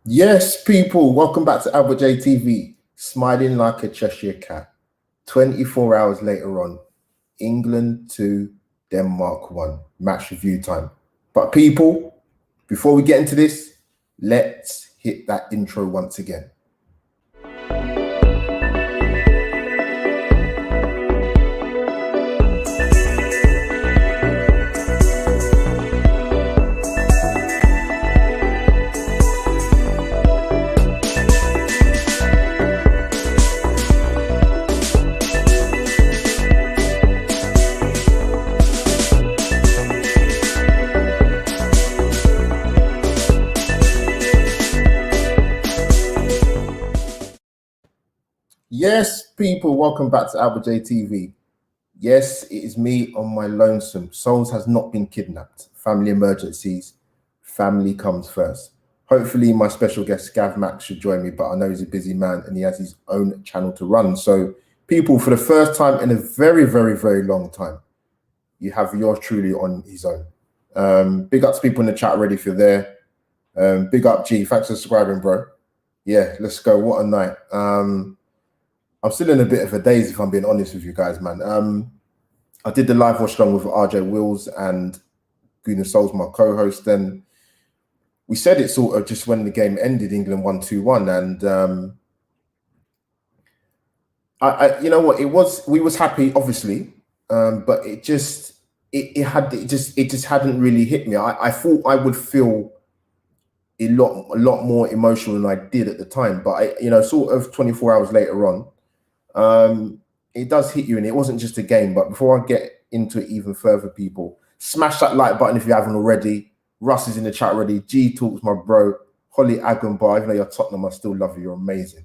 Yes, people, welcome back to Albert J TV. Smiling like a Cheshire cat. 24 hours later on, England 2, Denmark 1. Match review time. But people, before we get into this, let's hit that intro once again. Yes, people, welcome back to Albert J TV. Yes, it is me on my lonesome. Souls has not been kidnapped. Family emergencies, family comes first. Hopefully, my special guest Gav Max should join me, but I know he's a busy man and he has his own channel to run. So, people, for the first time in a very, very, very long time, you have yours truly on his own. Big up to people in the chat already if you're there. Big up, G. Thanks for subscribing, bro. Yeah, let's go. What a night. I'm still in a bit of a daze, if I'm being honest with you guys, man. I did the live watch along with RJ Wills and Guna Souls, my co-host, and we said it sort of just when the game ended, England won 2-1, and you know what, we was happy, obviously, but it just hadn't really hit me. I thought I would feel a lot more emotional than I did at the time, but sort of 24 hours later on, it does hit you, and it wasn't just a game. But before I get into it even further, people, smash that like button if you haven't already. Russ is in the chat already. G Talks, my bro. Holly Agambar, even though you're Tottenham, I still love you. You're amazing.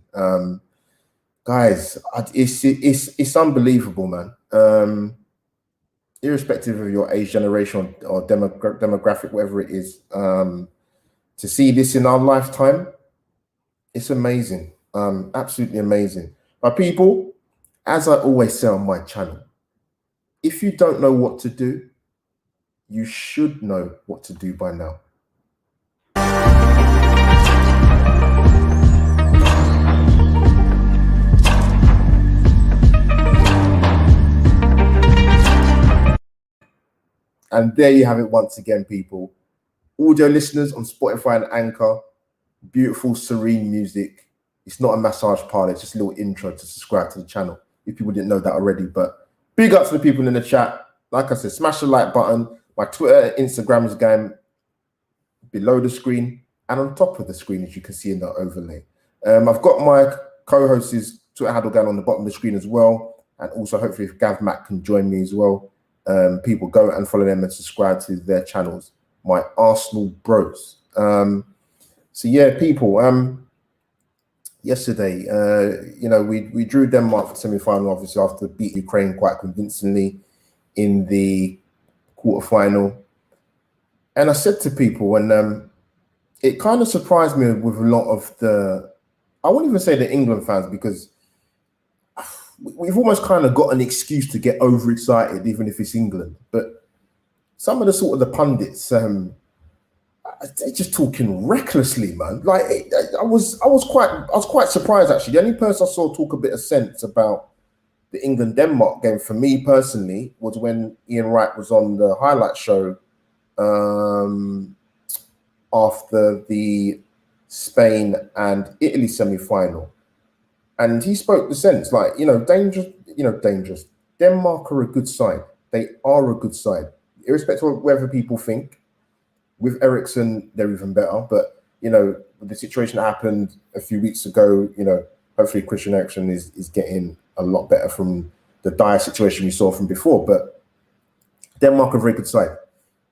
Guys, it's unbelievable, man. Irrespective of your age, generation, or demographic, whatever it is, to see this in our lifetime, it's amazing. Absolutely amazing. But people, as I always say on my channel, if you don't know what to do, you should know what to do by now. And there you have it once again, people. Audio listeners on Spotify and Anchor, beautiful, serene music. It's not a massage parlor, it's just a little intro to subscribe to the channel, if people didn't know that already. But big up to the people in the chat. Like I said, smash the like button. My Twitter and Instagram is going below the screen and on top of the screen, as you can see in the overlay. I've got my co-host's Twitter handle going on the bottom of the screen as well. And also, hopefully, if Gav Mac can join me as well, people go and follow them and subscribe to their channels, my Arsenal bros. So yeah, people, yesterday, we drew Denmark for semi-final, obviously, after beat Ukraine quite convincingly in the quarterfinal. And I said to people, and it kind of surprised me with a lot of I won't even say the England fans, because we've almost kind of got an excuse to get overexcited, even if it's England. But some of the sort of the pundits, they're just talking recklessly, man. Like I was quite surprised, actually. The only person I saw talk a bit of sense about the England-Denmark game, for me personally, was when Ian Wright was on the highlight show after the Spain and Italy semi-final, and he spoke the sense, like, dangerous. Denmark are a good side. They are a good side, irrespective of whatever people think. With Eriksen, they're even better. But, the situation that happened a few weeks ago, hopefully Christian Eriksen is getting a lot better from the dire situation we saw from before. But Denmark are a very good side.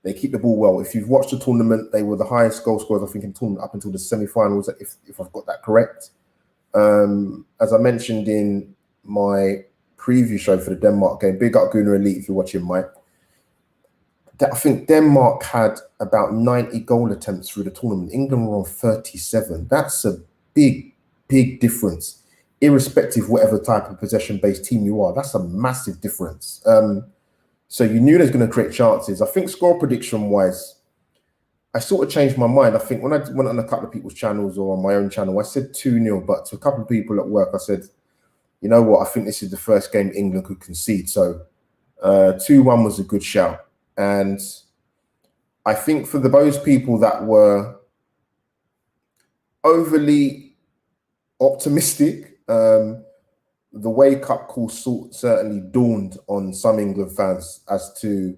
They keep the ball well. If you've watched the tournament, they were the highest goal scorers, I think, in the tournament up until the semi-finals, if I've got that correct. As I mentioned in my preview show for the Denmark game, big up Guna Elite if you're watching, Mike. I think Denmark had about 90 goal attempts through the tournament. England were on 37. That's a big, big difference, irrespective of whatever type of possession-based team you are. That's a massive difference. So you knew they was going to create chances. I think score prediction-wise, I sort of changed my mind. I think when I went on a couple of people's channels or on my own channel, I said 2-0, but to a couple of people at work, I said, you know what, I think this is the first game England could concede. So 2-1 was a good shout. And I think for those people that were overly optimistic, the wake-up call certainly dawned on some England fans as to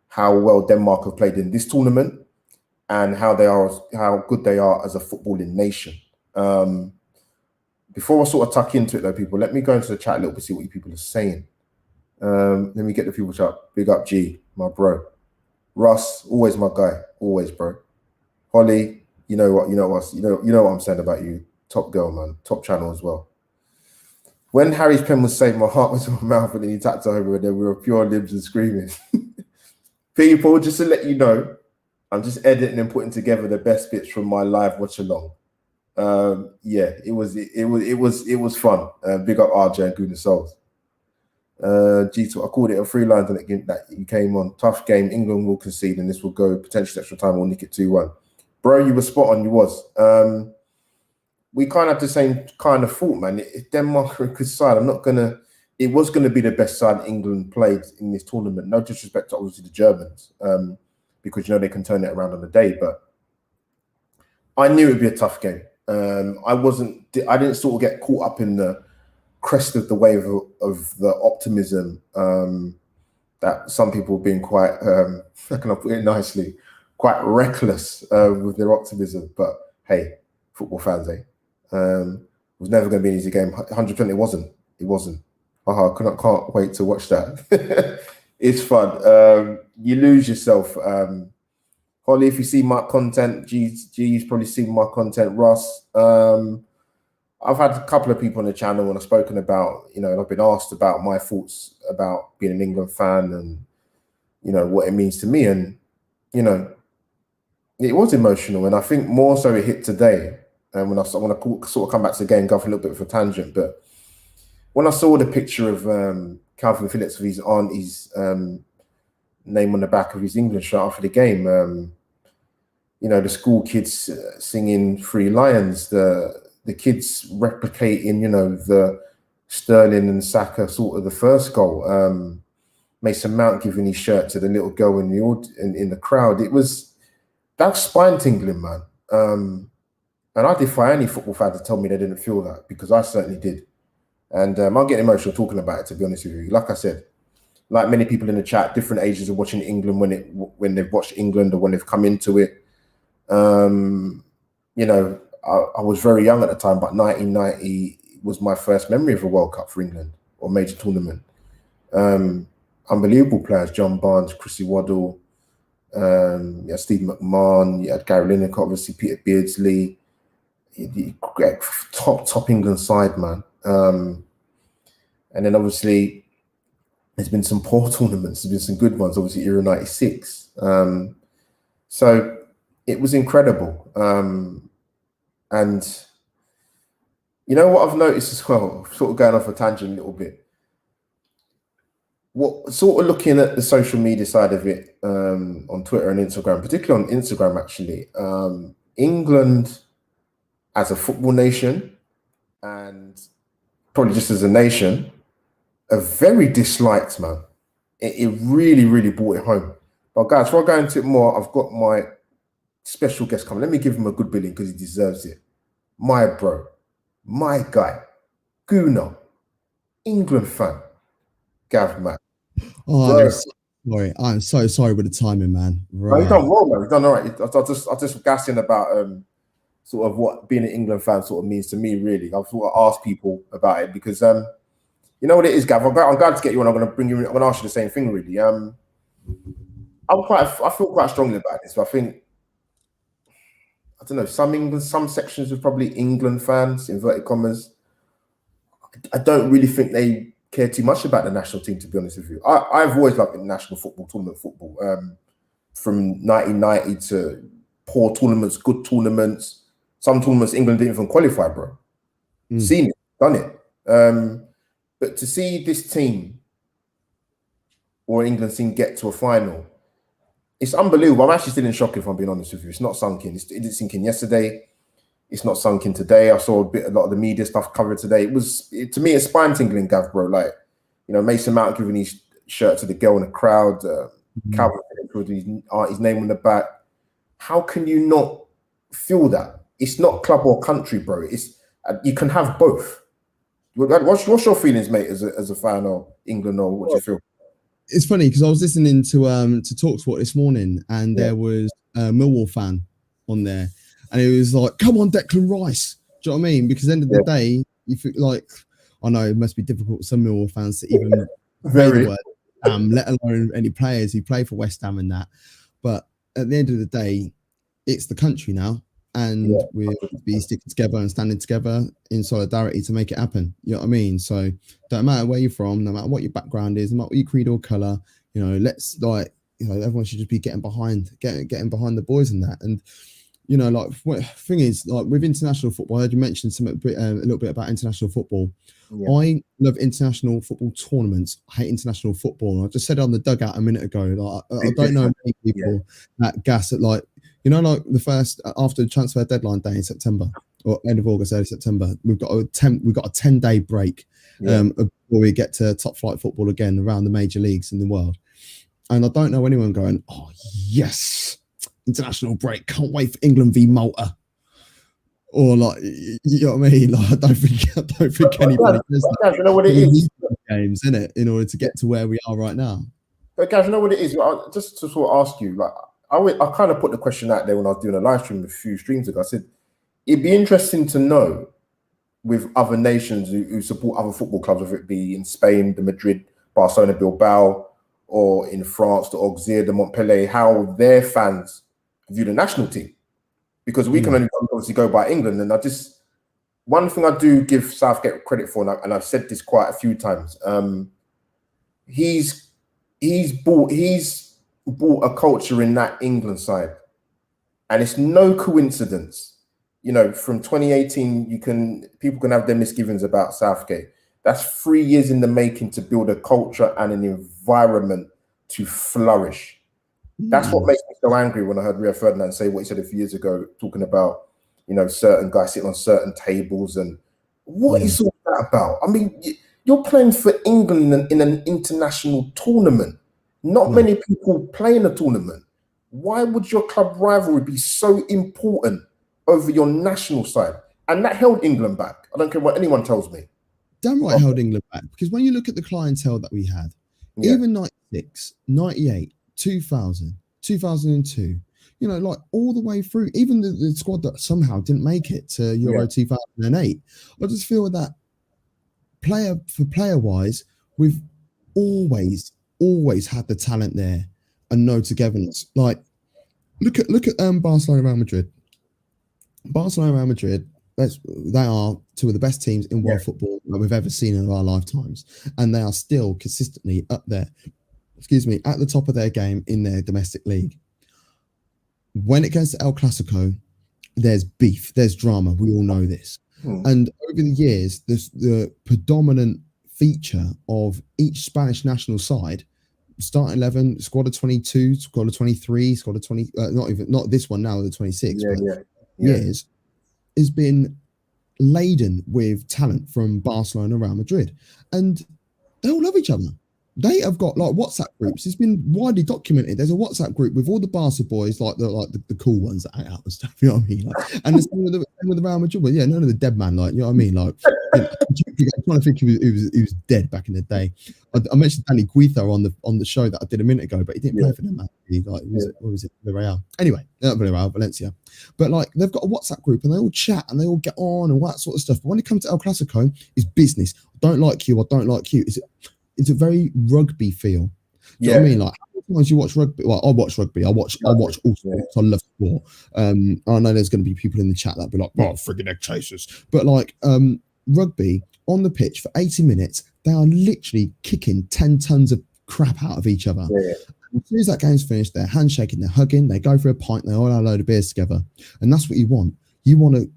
how well Denmark have played in this tournament and how good they are as a footballing nation. Before I sort of tuck into it though, people, let me go into the chat a little bit, see what you people are saying. Let me get the people chat. Big up G, my bro. Russ, always my guy, always, bro. Holly, you know what I'm saying about you. Top girl, man. Top channel as well. When Harry's pen was saved, my heart was in my mouth, and then he tapped over, and then we were pure libs and screaming. People, just to let you know, I'm just editing and putting together the best bits from my live watch along. Yeah, it was fun. Big up RJ and Guna Souls. G2, I called it a 3 lines that you came on. Tough game. England will concede, and this will go potentially extra time. We'll nick it 2-1. Bro, you were spot on. You was. We kind of had the same kind of thought, man. If Denmark are a good side, it was gonna be the best side England played in this tournament. No disrespect to obviously the Germans, because you know they can turn it around on a day. But I knew it'd be a tough game. I didn't sort of get caught up in the crest of the wave of the optimism that some people have been quite, how can I put it nicely, quite reckless with their optimism. But hey, football fans, eh? It was never going to be an easy game. 100%, it wasn't. It wasn't. I can't wait to watch that. It's fun. You lose yourself. Holly, if you see my content, G's probably seen my content. Russ, I've had a couple of people on the channel and I've spoken about, and I've been asked about my thoughts about being an England fan and, what it means to me. And, it was emotional. And I think more so it hit today. And when I sort of come back to the game, go for a little bit of a tangent. But when I saw the picture of Calvin Phillips with his auntie's name on the back of his England shirt after the game, the school kids singing Three Lions, the kids replicating, the Sterling and Saka sort of the first goal. Mason Mount giving his shirt to the little girl in the crowd. That's spine tingling, man. And I defy any football fan to tell me they didn't feel that, because I certainly did. And I'm getting emotional talking about it, to be honest with you. Like I said, like many people in the chat, different ages of watching England when they've watched England or when they've come into it. I was very young at the time, but 1990 was my first memory of a World Cup for England or major tournament. Unbelievable players: John Barnes, Chrissy Waddle, you had Steve McMahon, you had Gary Lineker, obviously Peter Beardsley. Top England side, man. And then obviously there's been some poor tournaments, there's been some good ones, obviously Euro 96. So it was incredible. And you know what I've noticed as well, sort of going off a tangent a little bit, what sort of looking at the social media side of it, on Twitter and Instagram, particularly on Instagram actually, England as a football nation and probably just as a nation are very disliked, man. It really, really brought it home. But guys, before I go into it more, I've got my special guest coming. Let me give him a good billing because he deserves it. My bro, my guy, Guna, England fan, Gav Matt. Oh, sorry. I'm so sorry with the timing, man. Right. You've done well, man. You've done all right. I just gassing about sort of what being an England fan sort of means to me, really. I've sort of asked people about it because you know what it is, Gav. I'm glad to get you on. I'm going to bring you in. I'm going to ask you the same thing, really. I feel quite strongly about this. But I think, I don't know, some sections of probably England fans, inverted commas, I don't really think they care too much about the national team, to be honest with you. I've always loved international football, tournament football, from 1990 to poor tournaments, good tournaments. Some tournaments England didn't even qualify, bro. Seen it, done it. But to see this team or England team get to a final, it's unbelievable. I'm actually still in shock if I'm being honest with you. It's not sunk in. It didn't sink in yesterday. It's not sunk in today. I saw a lot of the media stuff covered today. To me, it's spine tingling, Gav, bro. Like, Mason Mount giving his shirt to the girl in the crowd, Calvin Phillips with his name on the back. How can you not feel that? It's not club or country, bro. It's you can have both. What's your feelings, mate, as a fan of England, or what do you feel? It's funny because I was listening to TalkSport this morning, and there was a Millwall fan on there, and it was like, "Come on, Declan Rice." Do you know what I mean? Because at the end of the day, you feel like, I know it must be difficult for some Millwall fans to even say the word let alone any players who play for West Ham and that. But at the end of the day, it's the country now, and we'll be sticking together and standing together in solidarity to make it happen. You know what I mean? So don't matter where you're from, no matter what your background is, no matter what your creed or colour, let's everyone should just be getting behind the boys and that. And thing is, like with international football, I heard you mention a little bit about international football. I love international football tournaments. I hate international football. I just said it on the dugout a minute ago. Like, I don't know many people that gas at like the first after the transfer deadline day in September or end of August, early September. We've got a 10-day break before we get to top flight football again around the major leagues in the world. And I don't know anyone going, "Oh yes, international break! Can't wait for England v Malta." Or like, you know what I mean? Like, I don't think anybody does that. You know what it is? Games, innit? In order to get to where we are right now. But guys, you know what it is? Just to sort of ask you, like, I kind of put the question out there when I was doing a live stream a few streams ago. I said, it'd be interesting to know with other nations who support other football clubs, whether it be in Spain, the Madrid, Barcelona, Bilbao, or in France, the Auxerre, the Montpellier, how their fans view the national team. Because we can only obviously go by England. And one thing I do give Southgate credit for, and I've said this quite a few times, he's brought a culture in that England side. And it's no coincidence, from 2018, people can have their misgivings about Southgate. That's 3 years in the making to build a culture and an environment to flourish. That's what makes me so angry when I heard Rio Ferdinand say what he said a few years ago, talking about, certain guys sitting on certain tables. And what is all that about? I mean, you're playing for England in an international tournament. Not many people play in a tournament. Why would your club rivalry be so important over your national side? And that held England back. I don't care what anyone tells me. Damn right held England back. Because when you look at the clientele that we had, even 96, 98, 2000, 2002, like all the way through, even the squad that somehow didn't make it to Euro 2008, I just feel that player wise, we've always had the talent there and no togetherness. Like, look at Barcelona, Real Madrid. Barcelona, Real Madrid, they are two of the best teams in world football that we've ever seen in our lifetimes, and they are still consistently up there. At the top of their game in their domestic league. When it comes to El Clasico, there's beef, there's drama. We all know this. And over the years, the predominant feature of each Spanish national side, start 11, squad of 22, squad of 23, squad of 20, not this one now, the 26, years, has been laden with talent from Barcelona, Real Madrid. And they all love each other. They have got like WhatsApp groups. It's been widely documented. There's a WhatsApp group with all the Barca boys, like the cool ones that hang out and stuff. You know what I mean? Like, and the same with the Real Madrid. But none of the dead man. Like, you know what I mean? Like, I'm trying to think he was dead back in the day. I mentioned Danny Guiza on the show that I did a minute ago, but he didn't play for them. Man. What was it? Villarreal. Anyway, not Villarreal, Valencia. But like, they've got a WhatsApp group and they all chat and they all get on and all that sort of stuff. But when it comes to El Clasico, it's business. I don't like you. I don't like you. It's a very rugby feel. Do you know what I mean? Like, sometimes you watch rugby. Well, I watch rugby. I watch all sports. I love sport. I know there's going to be people in the chat that be like, "Oh, friggin' egg chasers." But like, rugby on the pitch for 80 minutes, they are literally kicking 10 tons of crap out of each other. As soon as that game's finished, they're handshaking, they're hugging, they go for a pint, they all have a load of beers together, and that's what you want. You want to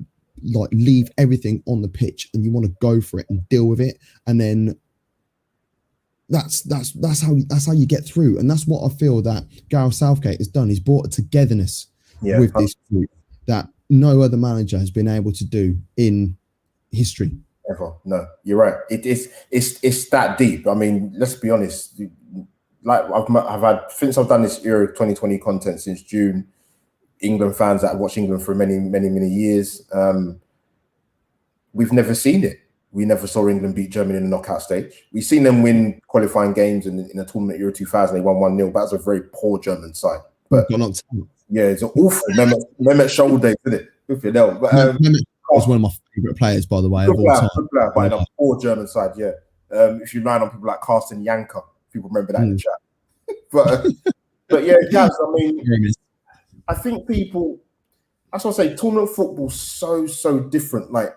like leave everything on the pitch, and you want to go for it and deal with it, and then that's how you get through, and that's what I feel that Gareth Southgate has done. He's brought a togetherness with this group that no other manager has been able to do in history. Ever. No, you're right. It's that deep. I mean, let's be honest. Like I've had since I've done this Euro 2020 content since June. England fans that have watched England for many years. We've never seen it. We never saw England beat Germany in the knockout stage. We've seen them win qualifying games in a tournament Euro 2000. They won 1-0. That was a very poor German side. But yeah, it's awful. Mehmet shoulder days, isn't it? But Mehmet was one of my favourite players, by the way, of all time. Good player, but in a poor German side, yeah. If you line on people like Carsten Janker, people remember that in the chat. but yeah, Gaz, I mean, I think people, that's what I say, tournament football's so different. Like,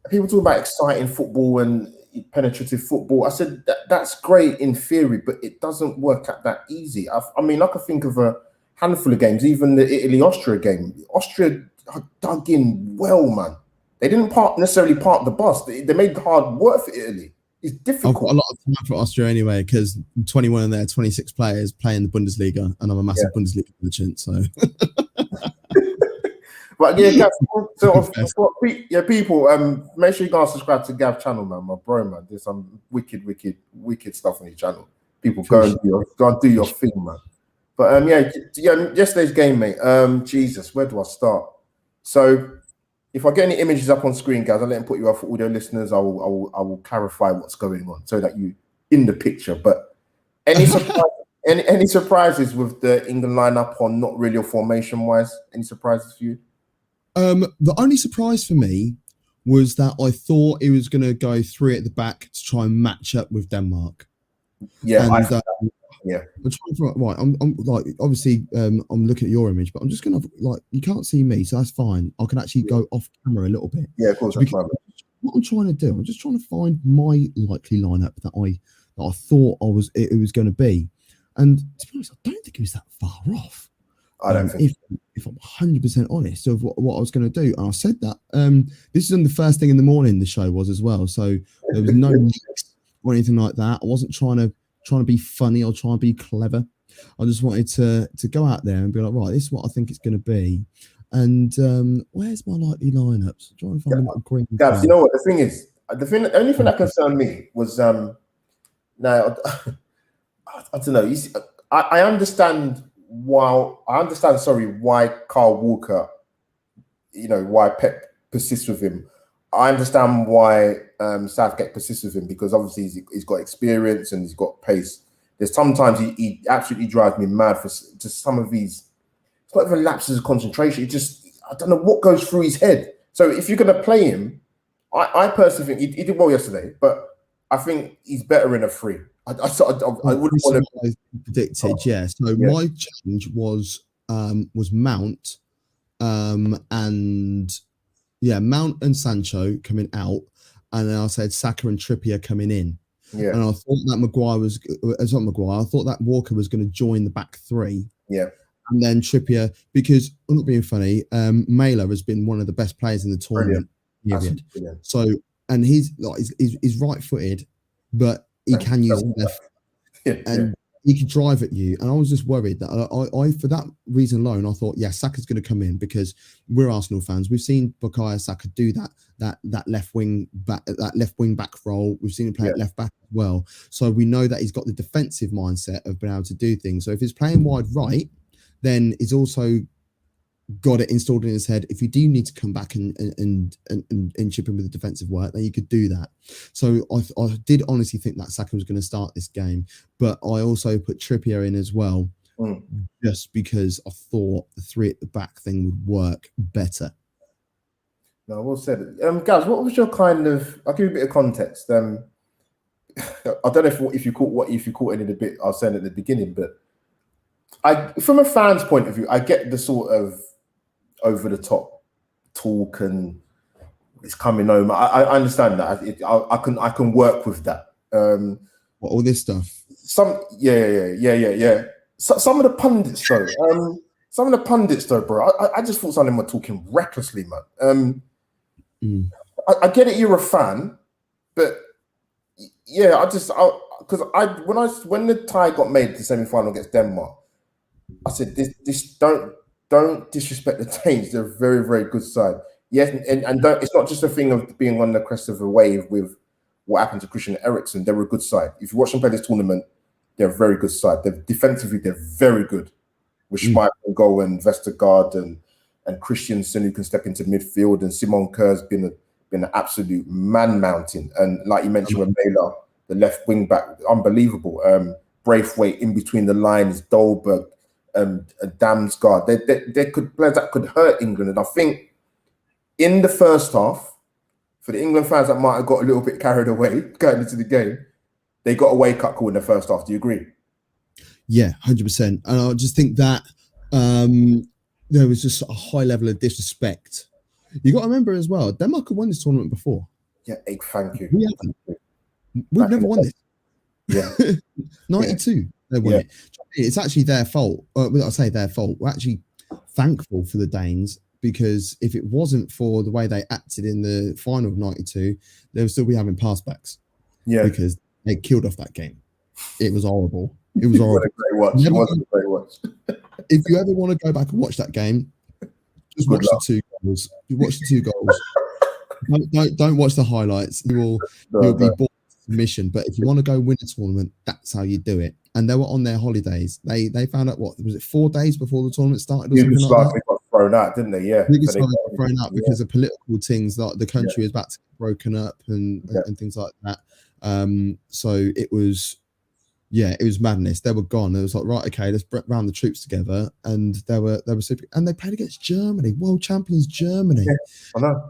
people talk about exciting football and penetrative football. I said that's great in theory, but it doesn't work out that easy. I mean, I could think of a handful of games, even the Italy-Austria game. Austria dug in well, man. They didn't necessarily park the bus. They made the hard work for Italy. It's difficult. I've got a lot of time for Austria anyway, because 21 of their 26 players play in the Bundesliga, and I'm a massive Bundesliga merchant, so... But yeah, Gav, people, make sure you guys subscribe to Gav channel, man. My bro, man. There's some wicked stuff on his channel. People go and do your thing, man. But yesterday's game, mate. Jesus, where do I start? So, if I get any images up on screen, guys, I'll let them put you up for audio listeners. I will clarify what's going on so that you in the picture. But any surprises with the England lineup or not really, or formation wise? Any surprises for you? The only surprise for me was that I thought he was going to go 3 at the back to try and match up with Denmark. Yeah, and, I'm trying to, right. I'm like, obviously, I'm looking at your image, but I'm just gonna, like, you can't see me, so that's fine. I can actually go off camera a little bit. Yeah, of course. That's fine. What I'm trying to do, I'm just trying to find my likely lineup that I thought it was going to be, and to be honest, I don't think it was that far off. I don't think. If I'm 100% honest of what I was going to do, and I said that this is on the first thing in the morning. The show was as well, so there was no mix or anything like that. I wasn't trying to be funny or trying to be clever. I just wanted to go out there and be like, right, this is what I think it's going to be. And where's my likely lineups? I'm trying to find a little green. Gabs, you know what the thing is? The only thing that concerned me was now I don't know. You see, I understand why Carl Walker, why Pep persists with him. I understand why Southgate persists with him, because obviously he's got experience and he's got pace. There's sometimes he absolutely drives me mad for just some of these. It's not even lapses of concentration. I don't know what goes through his head. So if you're going to play him, I personally think he did well yesterday, but I think he's better in a 3. I wouldn't want to predicted. Yeah. So my change was Mount, and Mount and Sancho coming out, and then I said Saka and Trippier coming in. Yeah. And I thought that I thought that Walker was going to join the back 3. Yeah. And then Trippier, because I'm not being funny, Mailer has been one of the best players in the tournament. So, and he's right-footed, but he can use his left, and he can drive at you. And I was just worried that I for that reason alone, I thought, Saka's going to come in, because we're Arsenal fans. We've seen Bukayo Saka do that left wing back role. We've seen him play at left back as well. So we know that he's got the defensive mindset of being able to do things. So if he's playing wide right, then he's also got it installed in his head. If you do need to come back and chip in with the defensive work, then you could do that. So I did honestly think that Saka was going to start this game, but I also put Trippier in as well, just because I thought the 3 at the back thing would work better. No, well said. Guys, what was your kind of? I'll give you a bit of context. I don't know if you caught any of the bit I was saying at the beginning, but from a fan's point of view, I get the sort of over the top talk and it's coming home. I understand that. I can work with that. All this stuff. Some of the pundits though, bro. I just thought some of them were talking recklessly, man. I get it, you're a fan, but because when the tie got made the semi-final against Denmark, I said this don't disrespect the Danes. They're a very, very good side. Yes, and don't, it's not just a thing of being on the crest of a wave with what happened to Christian Eriksen. They're a good side. If you watch them play this tournament, they're a very good side. Defensively, they're very good. With Schmeichel and goal and Vestergaard and Christiansen who can step into midfield, and Simon Kerr's been an absolute man mountain. And like you mentioned with Baylor, the left wing back, unbelievable. Braithwaite in between the lines, Dolberg, Damsgaard. They could players that could hurt England. And I think in the first half, for the England fans that might have got a little bit carried away going into the game, they got a wake-up call in the first half. Do you agree? Yeah, 100%. And I just think that there was just a high level of disrespect. You got to remember as well, Denmark have won this tournament before. Yeah, thank you. We haven't. We've never won it. Yeah. 92, they won it. It's actually their fault. I say their fault. We're actually thankful for the Danes, because if it wasn't for the way they acted in the final of 92, they would still be having passbacks. Yeah. Because they killed off that game. It was horrible. It was horrible. It was a great watch. If you ever want to go back and watch that game, just watch the 2 goals. You watch the 2 goals. Don't watch the highlights. You'll be bored of the mission. But if you want to go win a tournament, that's how you do it. And they were on their holidays. They found out, what was it, 4 days before the tournament started? Yugoslavia got thrown out, didn't they? Yeah. Yugoslavia got thrown out because of political things, like the country was about to get broken up and things like that. So it was. Yeah, it was madness. They were gone. It was like, right, okay, let's round the troops together, and they were super. And they played against Germany, world champions Germany,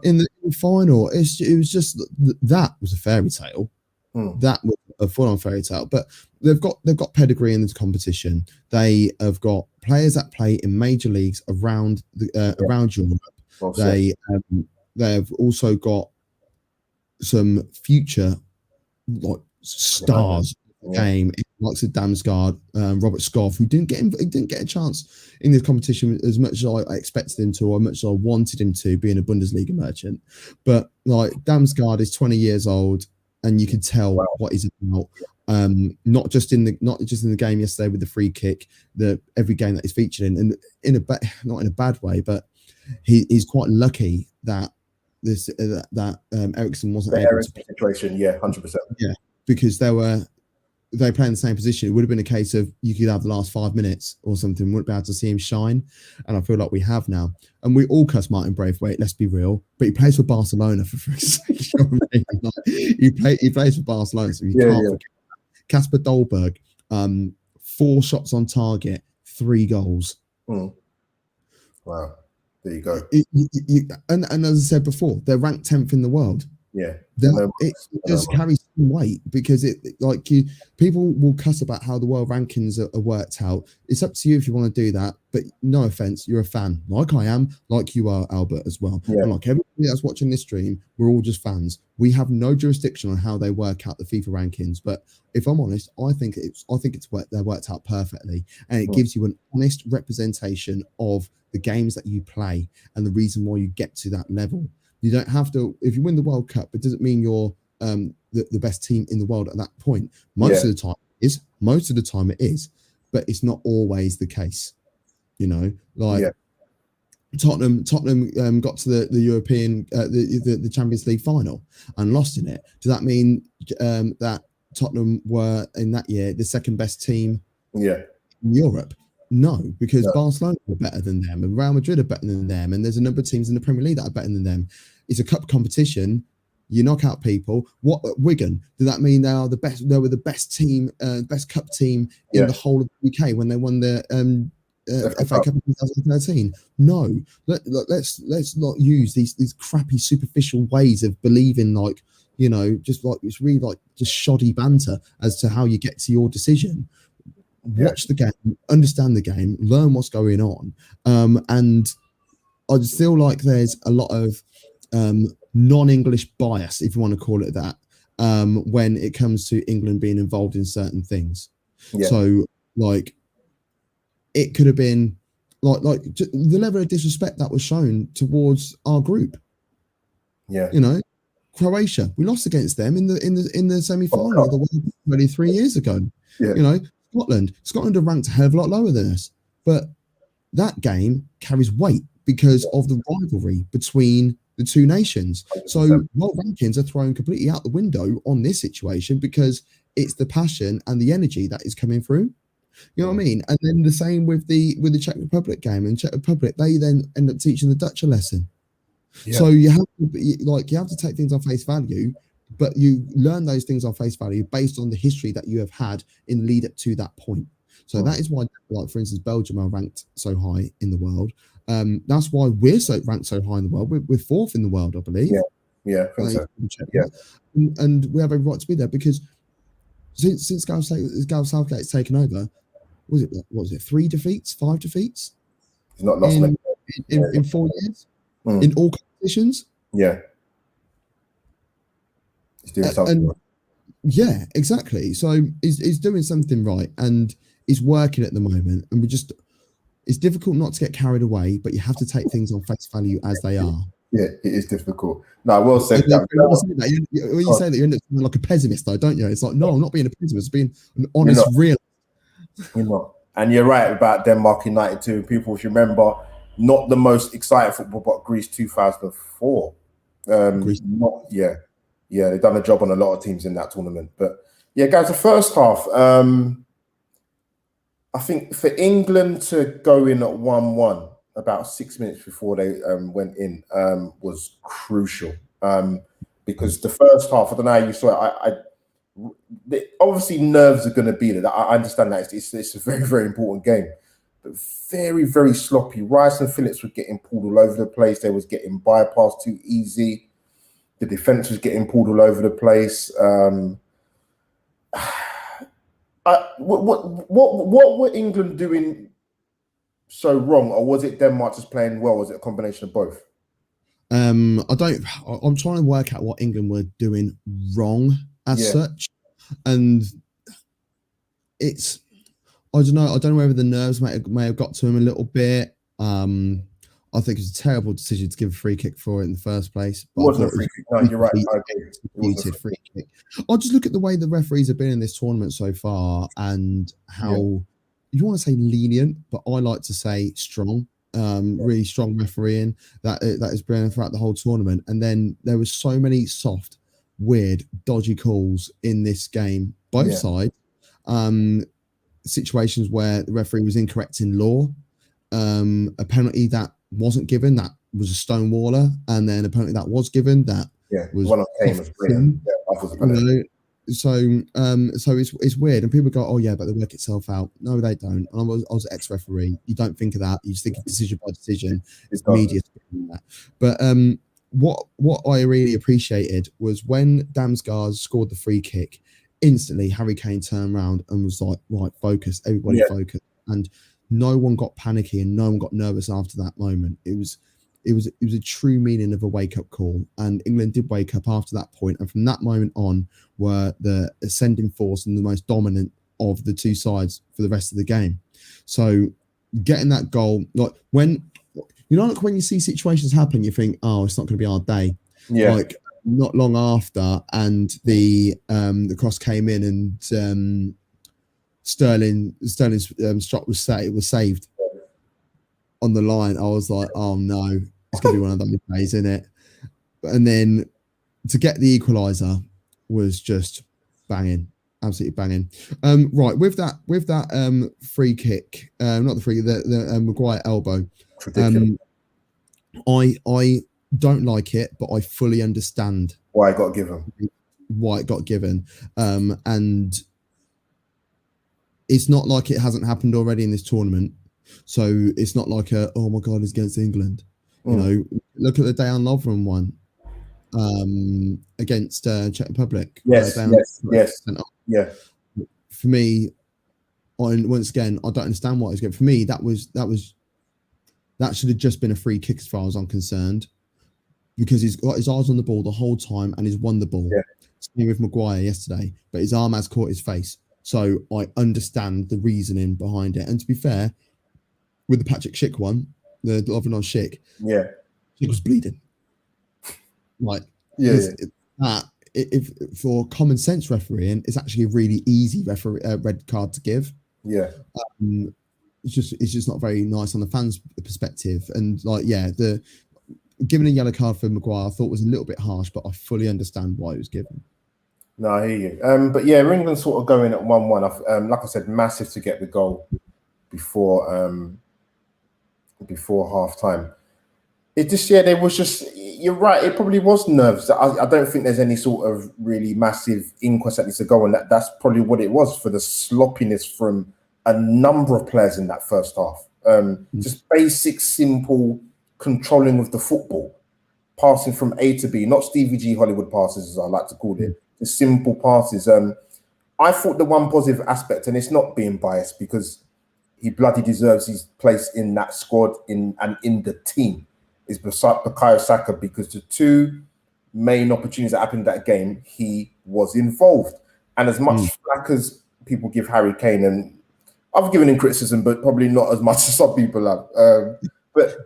in the final. It was just that was a fairy tale. That was a full-on fairy tale. But they've got pedigree in this competition. They have got players that play in major leagues around around Europe. Well, they have also got some future stars. Game like Damsgaard, Robert Scoff, who didn't get a chance in this competition as much as I expected him to, or as much as I wanted him to, being a Bundesliga merchant. But like Damsgaard is 20 years old, and you can tell what he's about. Not just in the game yesterday with the free kick, every game that he's featured in, and not in a bad way, but he's quite lucky that Eriksen wasn't able to situation. Yeah, 100%. Yeah, because they play in the same position. It would have been a case of you could have the last 5 minutes or something, wouldn't be able to see him shine. And I feel like we have now. And we all cuss Martin Braithwaite, let's be real. But he plays for Barcelona, for sake. He plays for Barcelona, so you can't forget. Kasper Dolberg, 4 shots on target, 3 goals. Wow. There you go. And as I said before, they're ranked 10th in the world. Yeah, it does carry some weight, because people will cuss about how the world rankings are worked out. It's up to you if you want to do that, but no offense, you're a fan, like I am, like you are, Albert, as well. And like everybody that's watching this stream, we're all just fans. We have no jurisdiction on how they work out the FIFA rankings, but if I'm honest, I think they're worked out perfectly, and it gives you an honest representation of the games that you play and the reason why you get to that level. You don't have to, if you win the World Cup, it doesn't mean you're the best team in the world at that point. Most of the time it is, but it's not always the case. Tottenham got to the European the Champions League final and lost in it. Does that mean that Tottenham were in that year the second best team in Europe? No, because Barcelona are better than them, and Real Madrid are better than them, and there's a number of teams in the Premier League that are better than them. It's a cup competition. You knock out people. What Wigan? Does that mean they are the best? They were the best team, best cup team in the whole of the UK when they won the FA Cup in 2013? No, let's not use these crappy superficial ways of believing, just like it's really like just shoddy banter as to how you get to your decision. Watch the game, understand the game, learn what's going on, and I just feel like there's a lot of non-English bias, if you want to call it that, when it comes to England being involved in certain things. So it could have been the level of disrespect that was shown towards our group. Croatia. We lost against them in the semi-final of the World Cup only 3 years ago. Yeah. You know, Scotland are ranked a hell of a lot lower than us, but that game carries weight because of the rivalry between the two nations. 100%. So world rankings are thrown completely out the window on this situation because it's the passion and the energy that is coming through. You know what I mean? And then the same with the Czech Republic game. And Czech Republic, they then end up teaching the Dutch a lesson. Yeah. So you have to take things on face value, but you learn those things on face value based on the history that you have had in lead up to that point. So that is why, like for instance, Belgium are ranked so high in the world. That's why we're ranked so high in the world. We're fourth in the world, I believe. Yeah, I think so. Yeah, and we have a right to be there because since Gareth Southgate's taken over, what was it 3 defeats, 5 defeats? He's not lost in 4 years in all competitions. Yeah, he's doing something right. Yeah, exactly. So he's doing something right, and it's working at the moment. And it's difficult not to get carried away, but you have to take things on face value as they are. Yeah, it is difficult. No, I will say that. When you say that, you end up sounding like a pessimist, though, don't you? It's like, no, I'm not being a pessimist, being an honest realist. You're not. And you're right about Denmark in 92. People, if you remember, not the most exciting football, but Greece 2004. Yeah, they've done a job on a lot of teams in that tournament. But yeah, guys, the first half, I think for England to go in at 1-1 about 6 minutes before they went in was crucial. Because the first half, I don't know how you saw it, obviously nerves are going to be there. I understand that it's a very, very important game, but very, very sloppy. Rice and Phillips were getting pulled all over the place. They was getting bypassed too easy. The defense was getting pulled all over the place. What were England doing so wrong, or was it Denmark just playing well? Was it a combination of both? I'm trying to work out what England were doing wrong as such, and I don't know whether the nerves may have got to him a little bit. I think it's a terrible decision to give a free kick for it in the first place. It wasn't a free kick. No, you're right. Free kick. I'll just look at the way the referees have been in this tournament so far and how you want to say lenient, but I like to say strong. Really strong refereeing that has been throughout the whole tournament. And then there was so many soft, weird, dodgy calls in this game, both sides. Situations where the referee was incorrect in law. A penalty that wasn't given, that was a stonewaller, and then a penalty that was given, that was one of Kane was brilliant. So it's weird, and people go, "Oh yeah, but they work itself out." No, they don't. And I was an ex-referee. You don't think of that. You just think of decision by decision. It's media that. But what I really appreciated was when Damsgaard scored the free kick. Instantly, Harry Kane turned around and was like, "Right, focus, everybody, focus." And no one got panicky and no one got nervous after that moment. It was a true meaning of a wake-up call, and England did wake up after that point, and from that moment on were the ascending force and the most dominant of the two sides for the rest of the game. So getting that goal, like when you see situations happen, you think, oh, it's not going to be our day. Like not long after, and the cross came in, and Sterling's shot was saved on the line. I was like, oh no, it's gonna be one of those days, isn't it? And then to get the equaliser was just banging, absolutely banging. Right, with that free kick, not the free, the Maguire elbow. I don't like it, but I fully understand why it got given. And it's not like it hasn't happened already in this tournament. So it's not like oh my God, it's against England. You know, look at the Dejan Lovren one against Czech Republic. Yes. For me, once again, I don't understand what it's going. For me, that should have just been a free kick as far as I'm concerned, because he's got his eyes on the ball the whole time and he's won the ball. Same with Maguire yesterday, but his arm has caught his face. So I understand the reasoning behind it. And to be fair, with the Patrick Schick one, the Lovren on Schick, Schick was bleeding. Like, that, if for common sense refereeing, it's actually a really easy red card to give. Yeah. It's just not very nice on the fans' perspective. And like, yeah, the giving a yellow card for Maguire I thought was a little bit harsh, but I fully understand why it was given. No, I hear you. But yeah, England sort of going at 1-1. Like I said, massive to get the goal before half time. It just, yeah, there was just, you're right, it probably was nerves. I don't think there's any sort of really massive inquest that needs to go on. That's probably what it was, for the sloppiness from a number of players in that first half. Just basic, simple controlling of the football, passing from A to B, not Stevie G Hollywood passes, as I like to call it, the simple passes. I thought the one positive aspect, and it's not being biased because he bloody deserves his place in that squad and in the team, is Bukayo Saka, because the two main opportunities that happened in that game, he was involved. And as much flack as people give Harry Kane, and I've given him criticism, but probably not as much as some people have. But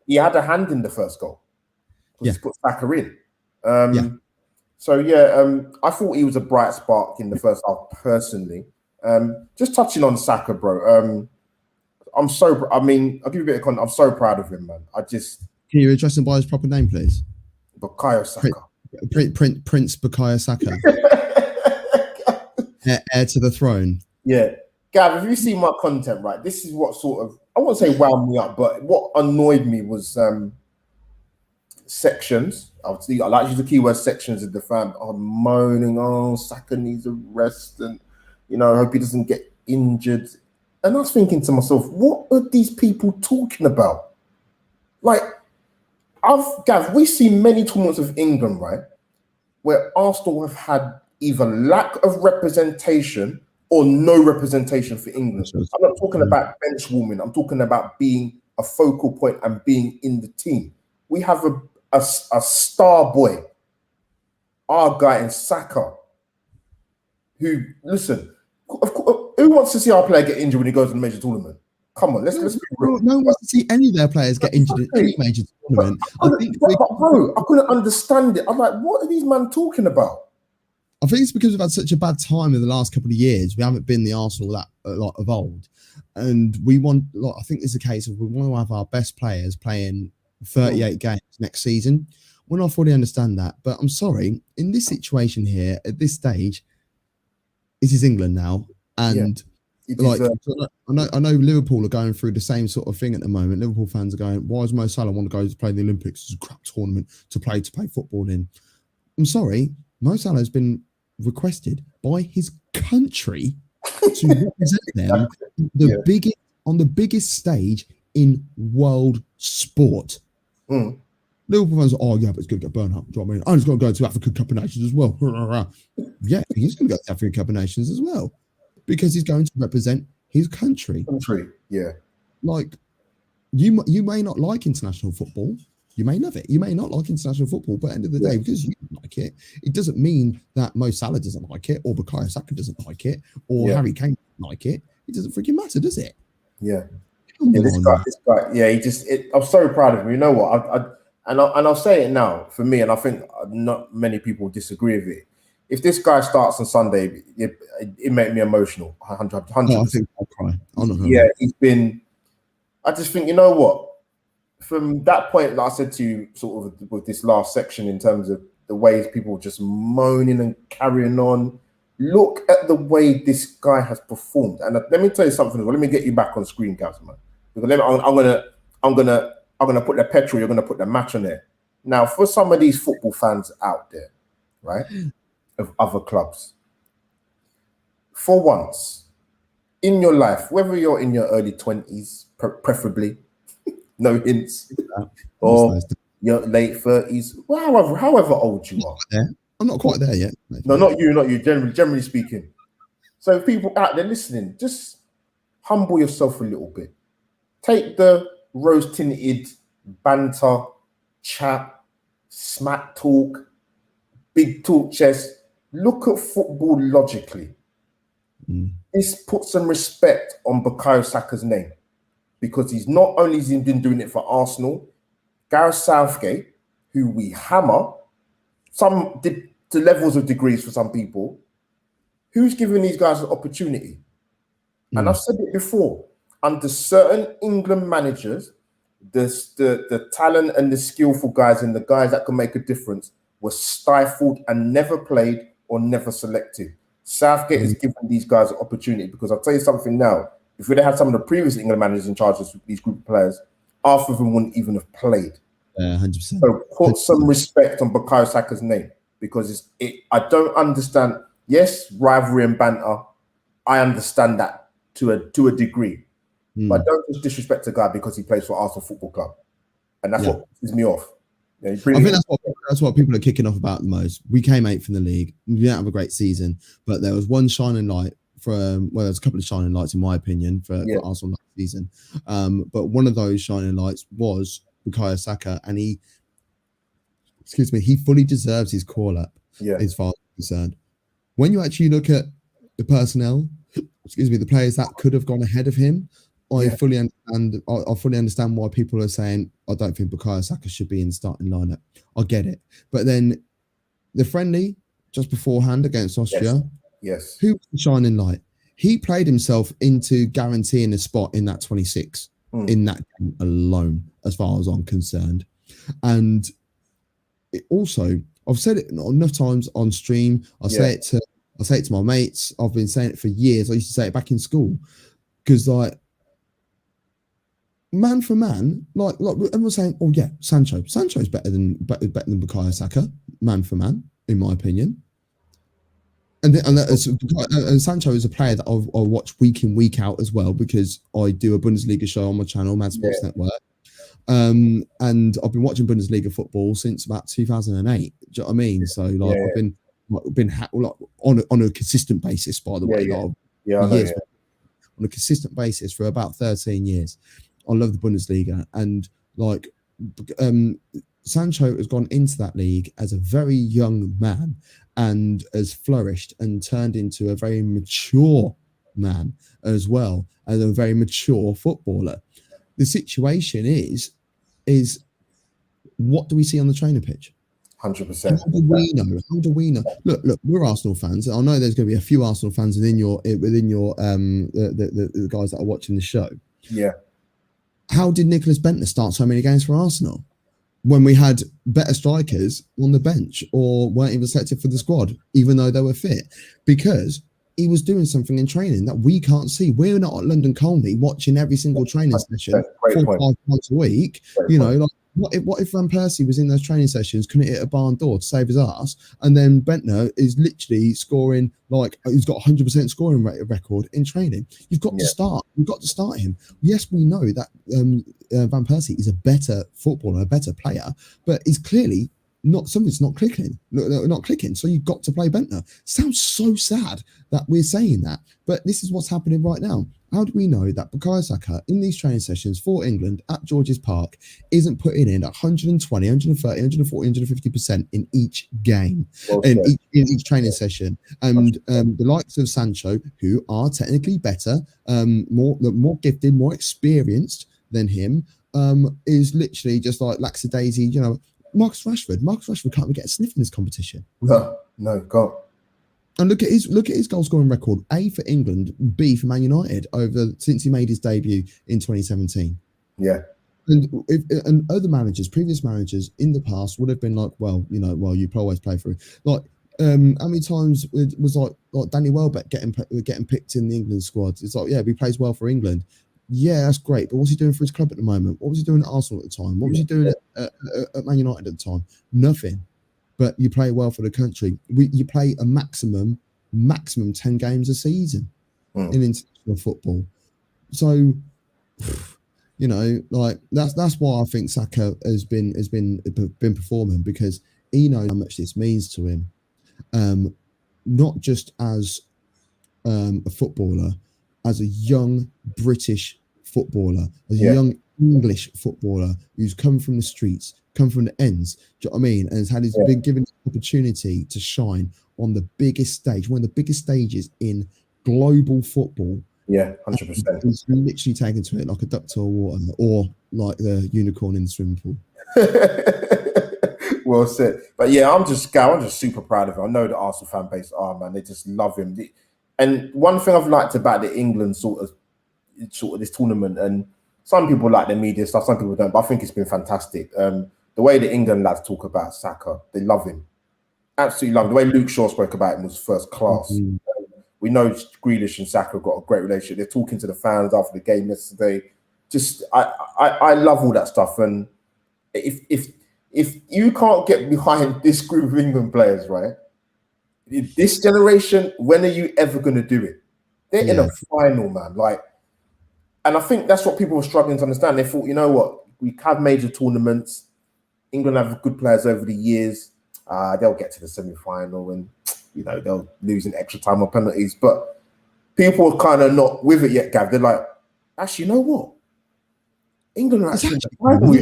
he had a hand in the first goal because he put Saka in. So yeah, I thought he was a bright spark in the first half personally. Just touching on Saka, bro. I'll give you a bit of context. I'm so proud of him, man. Can you address him by his proper name, please? Bukayo Saka. Prince Bukayo Saka. Heir to the throne. Yeah. Gav, if you see my content, right, this is what sort of, I won't say wound me up, but what annoyed me was sections. I like to use the keyword sections of the fan are moaning, oh, Saka needs a rest, and I hope he doesn't get injured. And I was thinking to myself, what are these people talking about? Like, Gav, we've seen many tournaments of England, right, where Arsenal have had either lack of representation or no representation for England. I'm not talking about bench warming. I'm talking about being a focal point and being in the team. We have a star boy, our guy in Saka, who, listen, who wants to see our player get injured when he goes to a major tournament? Come on, let's be real. No one wants to see any of their players get injured in any major tournament. Bro, I couldn't understand it. I'm like, what are these men talking about? I think it's because we've had such a bad time in the last couple of years. We haven't been the Arsenal that a lot of old, and we want. I think it's a case of we want to have our best players playing 38 games next season. Well, I fully understand that, but I'm sorry. In this situation here, at this stage, this is England now, and I know Liverpool are going through the same sort of thing at the moment. Liverpool fans are going, "Why does Mo Salah want to go to play the Olympics? It's a crap tournament to play football in." I'm sorry. Mo Salah has been requested by his country to represent them on the biggest stage in world sport. Liverpool fans are, oh yeah, but it's going to get burnt up. Do you know what I mean? I'm just going to go to African Cup of Nations as well. Yeah, he's going to go to African Cup of Nations as well because he's going to represent his country. Yeah. Like, you may not like international football. You may love it. You may not like international football, but at the end of the day, because you like it, it doesn't mean that Mo Salah doesn't like it, or Bukayo Saka doesn't like it, or Harry Kane doesn't like it. It doesn't freaking matter, does it? Yeah. This guy. Yeah, I'm so proud of him. You know what? I'll say it now for me, and I think not many people disagree with it. If this guy starts on Sunday, it made me emotional. 100%. I think I'll cry. Yeah, he's been. I just think, you know what? From that point, like I said to you, sort of with this last section, in terms of the ways people just moaning and carrying on, look at the way this guy has performed. And let me tell you something. Let me get you back on screen, guys, man. Because I'm gonna put the petrol. You're gonna put the match on there. Now, for some of these football fans out there, right, of other clubs, for once in your life, whether you're in your early 20s, preferably. No hints. Or your late 30s. Well, however old you are. I'm not quite there yet. No, not you. Generally speaking. So people out there listening, just humble yourself a little bit. Take the rose-tinted banter, chat, smack talk, big talk chest. Look at football logically. This puts some respect on Bukayo Saka's name. Because he's not only been doing it for Arsenal, Gareth Southgate, who we hammer, some to levels of degrees for some people. Who's giving these guys an opportunity? And I've said it before, under certain England managers, the talent and the skillful guys and the guys that can make a difference were stifled and never played or never selected. Southgate is giving these guys an opportunity, because I'll tell you something now. If we'd had some of the previous England managers in charge of these group of players, half of them wouldn't even have played. 100%. So put some respect on Bukayo Saka's name, because I don't understand. Yes, rivalry and banter, I understand that to a degree. But don't just disrespect a guy because he plays for Arsenal Football Club. And that's what pisses me off. Yeah, I think that's what people are kicking off about the most. We came 8th in the league. We didn't have a great season, but there was one shining light there's a couple of shining lights in my opinion for Arsenal last season. But one of those shining lights was Bukayo Saka, and he fully deserves his call up as far as I'm concerned. When you actually look at the personnel, the players that could have gone ahead of him, I fully understand. I fully understand why people are saying I don't think Bukayo Saka should be in the starting lineup. I get it, but then the friendly just beforehand against Austria, who was the shining light? He played himself into guaranteeing a spot in that 26 in that game alone, as far as I'm concerned. And also, I've said it enough times on stream. I say it to my mates. I've been saying it for years. I used to say it back in school, because man for man, like everyone's saying, oh yeah, Sancho's better than Bukayo Saka, man for man, in my opinion. And Sancho is a player that I watch week in, week out as well, because I do a Bundesliga show on my channel, Mad Sports Network. And I've been watching Bundesliga football since about 2008. Do you know what I mean? So I've been on a consistent basis, by the way. On a consistent basis for about 13 years. I love the Bundesliga, and Sancho has gone into that league as a very young man and has flourished and turned into a very mature man as well, and a very mature footballer. The situation is what do we see on the training pitch? 100%. How do we know? Look, we're Arsenal fans. I know there's going to be a few Arsenal fans within your the guys that are watching the show. Yeah. How did Nicholas Bentner start so many games for Arsenal when we had better strikers on the bench or weren't even selected for the squad, even though they were fit? Because he was doing something in training that we can't see. We're not at London Colney watching every single training session 4 or 5 times a week. What if Van Persie was in those training sessions, couldn't hit a barn door to save his ass, and then Bentner is literally scoring, he's got 100% scoring record in training? You've got to start. You've got to start him. Yes, we know that Van Persie is a better footballer, a better player, but he's clearly something's not clicking. Not clicking. So you've got to play Bentner. Sounds so sad that we're saying that, but this is what's happening right now. How do we know that Bukayo Saka in these training sessions for England at George's Park isn't putting in 120, 130, 140, 150% in each game, in each training session? And the likes of Sancho, who are technically better, more gifted, more experienced than him, is literally just like lackadaisy, Marcus Rashford can't even get a sniff in this competition. No, can't. And look at his goal scoring record: A for England, B for Man United since he made his debut in 2017. Yeah. And other managers, previous managers in the past would have been like, you always play for it. How many times it was like Danny Welbeck getting picked in the England squad? It's like, he plays well for England. Yeah, that's great. But what's he doing for his club at the moment? What was he doing at Arsenal at the time? What was he doing at Man United at the time? Nothing. But you play well for the country. You play a maximum 10 games a season in international football. So, that's why I think Saka has been performing, because he knows how much this means to him. Not just as a footballer, as a young British footballer, as a young English footballer who's come from the streets, come from the ends, do you know what I mean? And has been given the opportunity to shine on the biggest stage, one of the biggest stages in global football. Yeah, 100%. He's literally taken to it like a duck to a water, or like the unicorn in the swimming pool. Well said. But yeah, I'm just super proud of him. I know the Arsenal fan base are, man. They just love him. And one thing I've liked about the England sort of this tournament, and some people like the media stuff, some people don't, but I think it's been fantastic. The way the England lads talk about Saka, they love him. Absolutely love him. The way Luke Shaw spoke about him was first class. Mm-hmm. We know Grealish and Saka got a great relationship. They're talking to the fans after the game yesterday. Just I love all that stuff. And if you can't get behind this group of England players, right? This generation, when are you ever going to do it? They're in a final, man. Like, and I think that's what people were struggling to understand. They thought, you know what, we have major tournaments. England have good players over the years. They'll get to the semi-final and, you know, they'll lose in extra time or penalties. But people are kind of not with it yet, Gav. They're like, actually, you know what? England are actually in the final.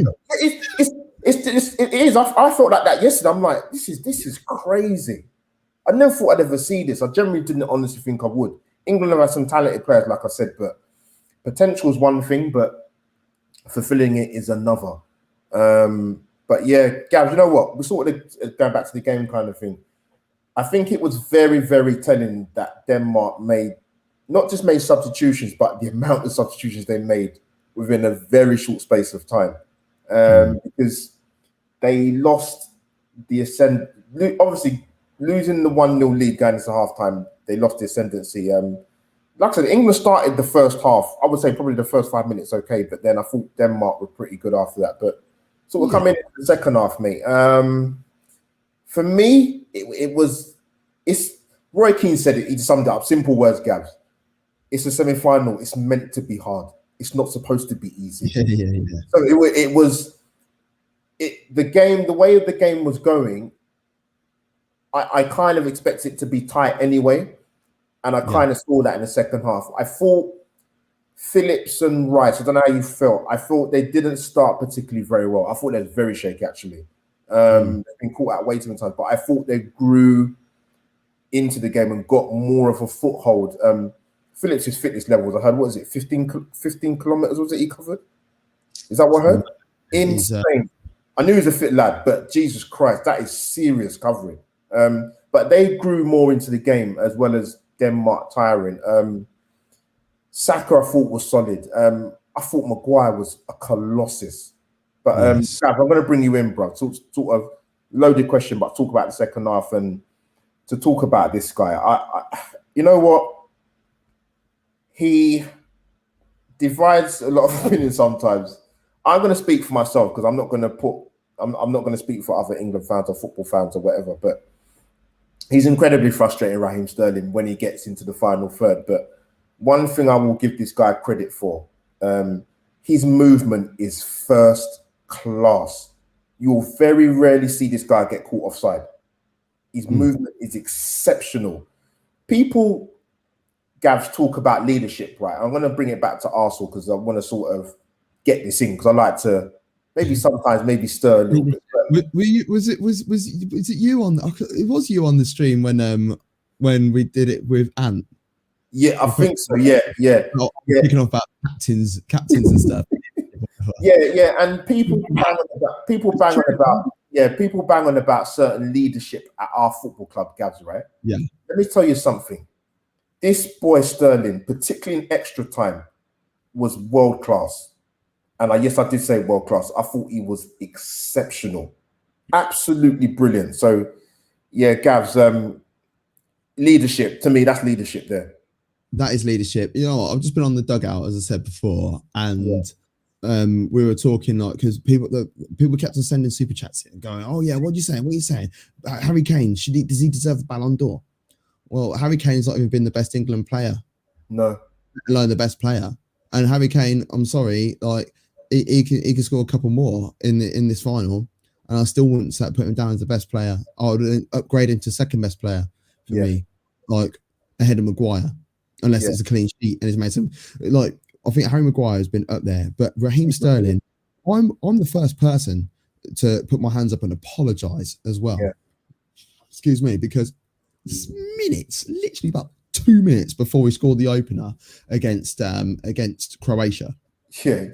It is. I felt like that yesterday. I'm like, this is crazy. I never thought I'd ever see this. I generally didn't honestly think I would. England have had some talented players, like I said, but potential is one thing, but fulfilling it is another. But yeah, Gav, you know what? We're sort of going back to the game kind of thing. I think it was very, very telling that Denmark not just made substitutions, but the amount of substitutions they made within a very short space of time. Because they lost the ascent. Obviously, losing the 1-0 lead going into halftime, they lost the ascendancy. Like I said, England started the first half. I would say probably the first 5 minutes okay, but then I thought Denmark were pretty good after that. But sort of coming into the second half, mate. For me, it's Roy Keane said it. He summed it up. Simple words, Gabs. It's a semi-final. It's meant to be hard. It's not supposed to be easy. Yeah. So the game. The way the game was going, I kind of expect it to be tight anyway, and I kind of saw that in the second half. I thought Phillips and Rice, I don't know how you felt. I thought they didn't start particularly very well. I thought they were very shaky, actually. They've been caught out way too many times, but I thought they grew into the game and got more of a foothold. Phillips' fitness levels, I heard, what is it, 15 kilometers was it he covered? Is that what I heard? Insane. I knew he was a fit lad, but Jesus Christ, that is serious covering. But they grew more into the game as well as Denmark tiring. Saka, I thought, was solid. I thought Maguire was a colossus. But Gav, I'm going to bring you in, bro. Sort of loaded question, but talk about the second half and to talk about this guy. I you know what? He divides a lot of opinions sometimes. I'm going to speak for myself because I'm not going to speak for other England fans or football fans or whatever. But he's incredibly frustrating, Raheem Sterling, when he gets into the final third. But one thing I will give this guy credit for, his movement is first class. You'll very rarely see this guy get caught offside. His movement is exceptional. People, Gav, talk about leadership, right? I'm going to bring it back to Arsenal because I want to sort of get this in because I like to maybe stir a little bit. Was it you on? It was you on the stream when we did it with Ant. Yeah, I think so. Yeah. Picking off about captains and stuff. Yeah, and people bang on about certain leadership at our football club, Gabs, right? Yeah. Let me tell you something. This boy Sterling, particularly in extra time, was world class. And yes, I did say world class. I thought he was exceptional. Absolutely brilliant. So, yeah, Gavs, leadership, to me, that's leadership there. That is leadership. You know what? I've just been on the dugout, as I said before, and we were talking like because people kept on sending super chats and going, "Oh yeah, what are you saying? What are you saying? Harry Kane does he deserve the Ballon d'Or?" Well, Harry Kane's not even been the best England player. No, let alone the best player. And Harry Kane, I'm sorry, like he can score a couple more in this final, and I still wouldn't put him down as the best player. I would upgrade him to second best player for me, like ahead of Maguire. Unless it's a clean sheet and he's made some, like I think Harry Maguire has been up there, but Raheem Sterling, I'm the first person to put my hands up and apologise as well. Yeah. Excuse me, because literally about 2 minutes before we scored the opener against Croatia. Yeah.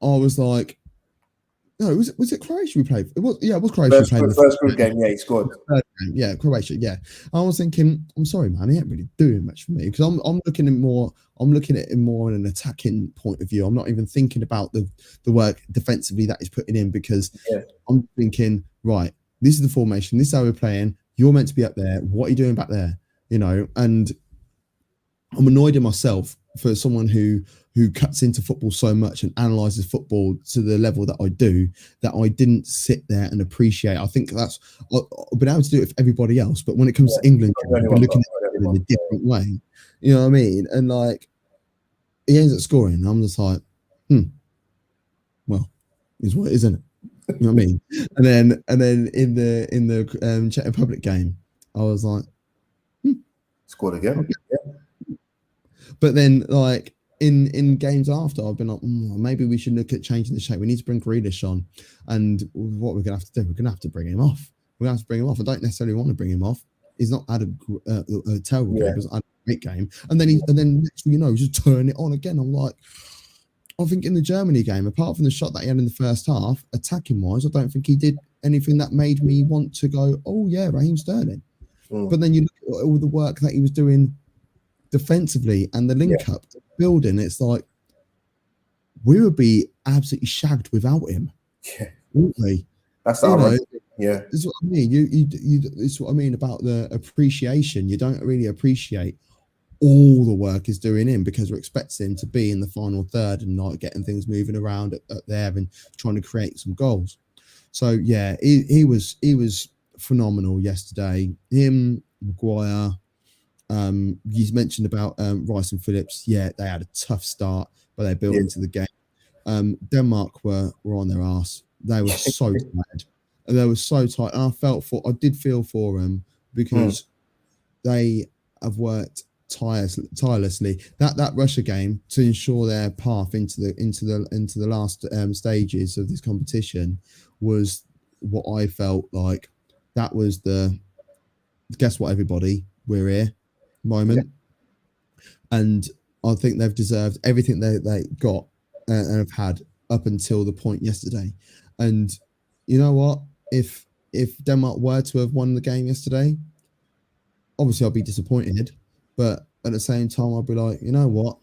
I was like, No, was it Croatia we played? It was Croatia we played in the First group game, yeah, he scored. Yeah, Croatia. Yeah, I was thinking, I'm sorry, man, he ain't really doing much for me because I'm looking at it more in an attacking point of view. I'm not even thinking about the work defensively that he's putting in because I'm thinking, right, this is the formation, this is how we're playing. You're meant to be up there. What are you doing back there? You know, and I'm annoyed at myself for someone who cuts into football so much and analyzes football to the level that I do, that I didn't sit there and appreciate. I think I've been able to do it for everybody else, but when it comes to England, I've been looking at it in a different way. You know what I mean? And like, he ends up scoring, and I'm just like, well, is what it is, isn't it? You know what I mean? And then in the Czech Republic game, I was like, scored again. Okay. Yeah. But then, like in games after, I've been like, maybe we should look at changing the shape. We need to bring Grealish on, and what we're gonna have to do, we're gonna have to bring him off. We're gonna have to bring him off. I don't necessarily want to bring him off. He's not had a terrible game, he's had a great game. And then next thing you know, just turn it on again. I'm like, I think in the Germany game, apart from the shot that he had in the first half, attacking wise, I don't think he did anything that made me want to go, oh yeah, Raheem Sterling. But then you look at all the work that he was doing defensively and the link up building, it's like we would be absolutely shagged without him, wouldn't we? That's right. Yeah, this is what I mean. This is what I mean about the appreciation. You don't really appreciate all the work he's doing in because we're expecting him to be in the final third and not getting things moving around at there and trying to create some goals. So yeah, he was phenomenal yesterday. Him, Maguire. You mentioned about Rice and Phillips. Yeah, they had a tough start, but they built into the game. Denmark were on their ass. They were so tired. They were so tight, and I did feel for them because they have worked tirelessly. That Russia game to ensure their path into the last stages of this competition was what I felt like. That was the guess what, everybody, we're here moment, and I think they've deserved everything they got and have had up until the point yesterday. And you know what, if Denmark were to have won the game yesterday, obviously I'll be disappointed, but at the same time I'll be like, you know what,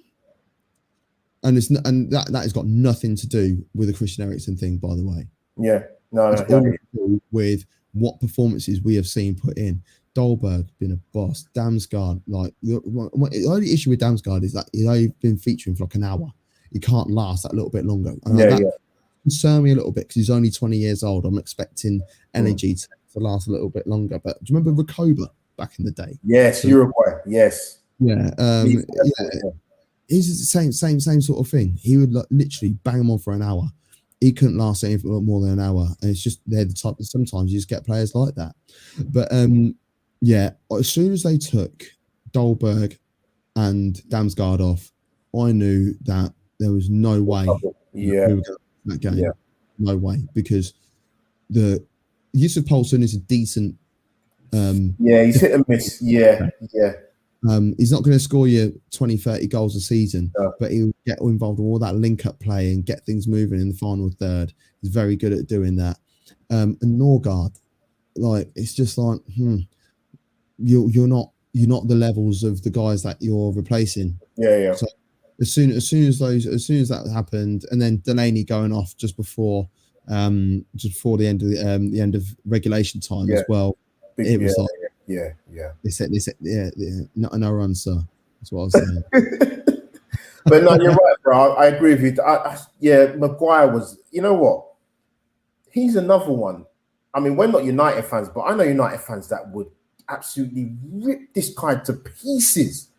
and that has got nothing to do with the Christian Eriksen thing, by the way. It's all to do with what performances we have seen put in. Dolberg been a boss. Damsgaard, like the only issue with Damsgaard is that he's only been featuring for like an hour. He can't last that little bit longer. That concern me a little bit because he's only 20 years old. I'm expecting energy to last a little bit longer. But do you remember Recoba back in the day? Yes, Uruguay. Yes. Yeah. He's the same sort of thing. He would literally bang him on for an hour. He couldn't last anything for more than an hour. And it's just they're the type that sometimes you just get players like that. But yeah, as soon as they took Dolberg and Damsgaard off, I knew that there was no way we were going to win that game. Yeah. No way, because the Yusuf Poulsen is a decent. He's hit and miss. Yeah. He's not going to score you 20, 30 goals a season, but he'll get involved in all that link-up play and get things moving in the final third. He's very good at doing that. And Norgard, like, it's just like, you're not the levels of the guys that you're replacing. Yeah. So as soon as that happened, and then Delaney going off just before the end of regulation time as well, it was like. Yeah. They said, not an run, sir. That's what I was saying. But no, you're right, bro. I agree with you. Maguire was. You know what? He's another one. I mean, we're not United fans, but I know United fans that would absolutely rip this guy to pieces.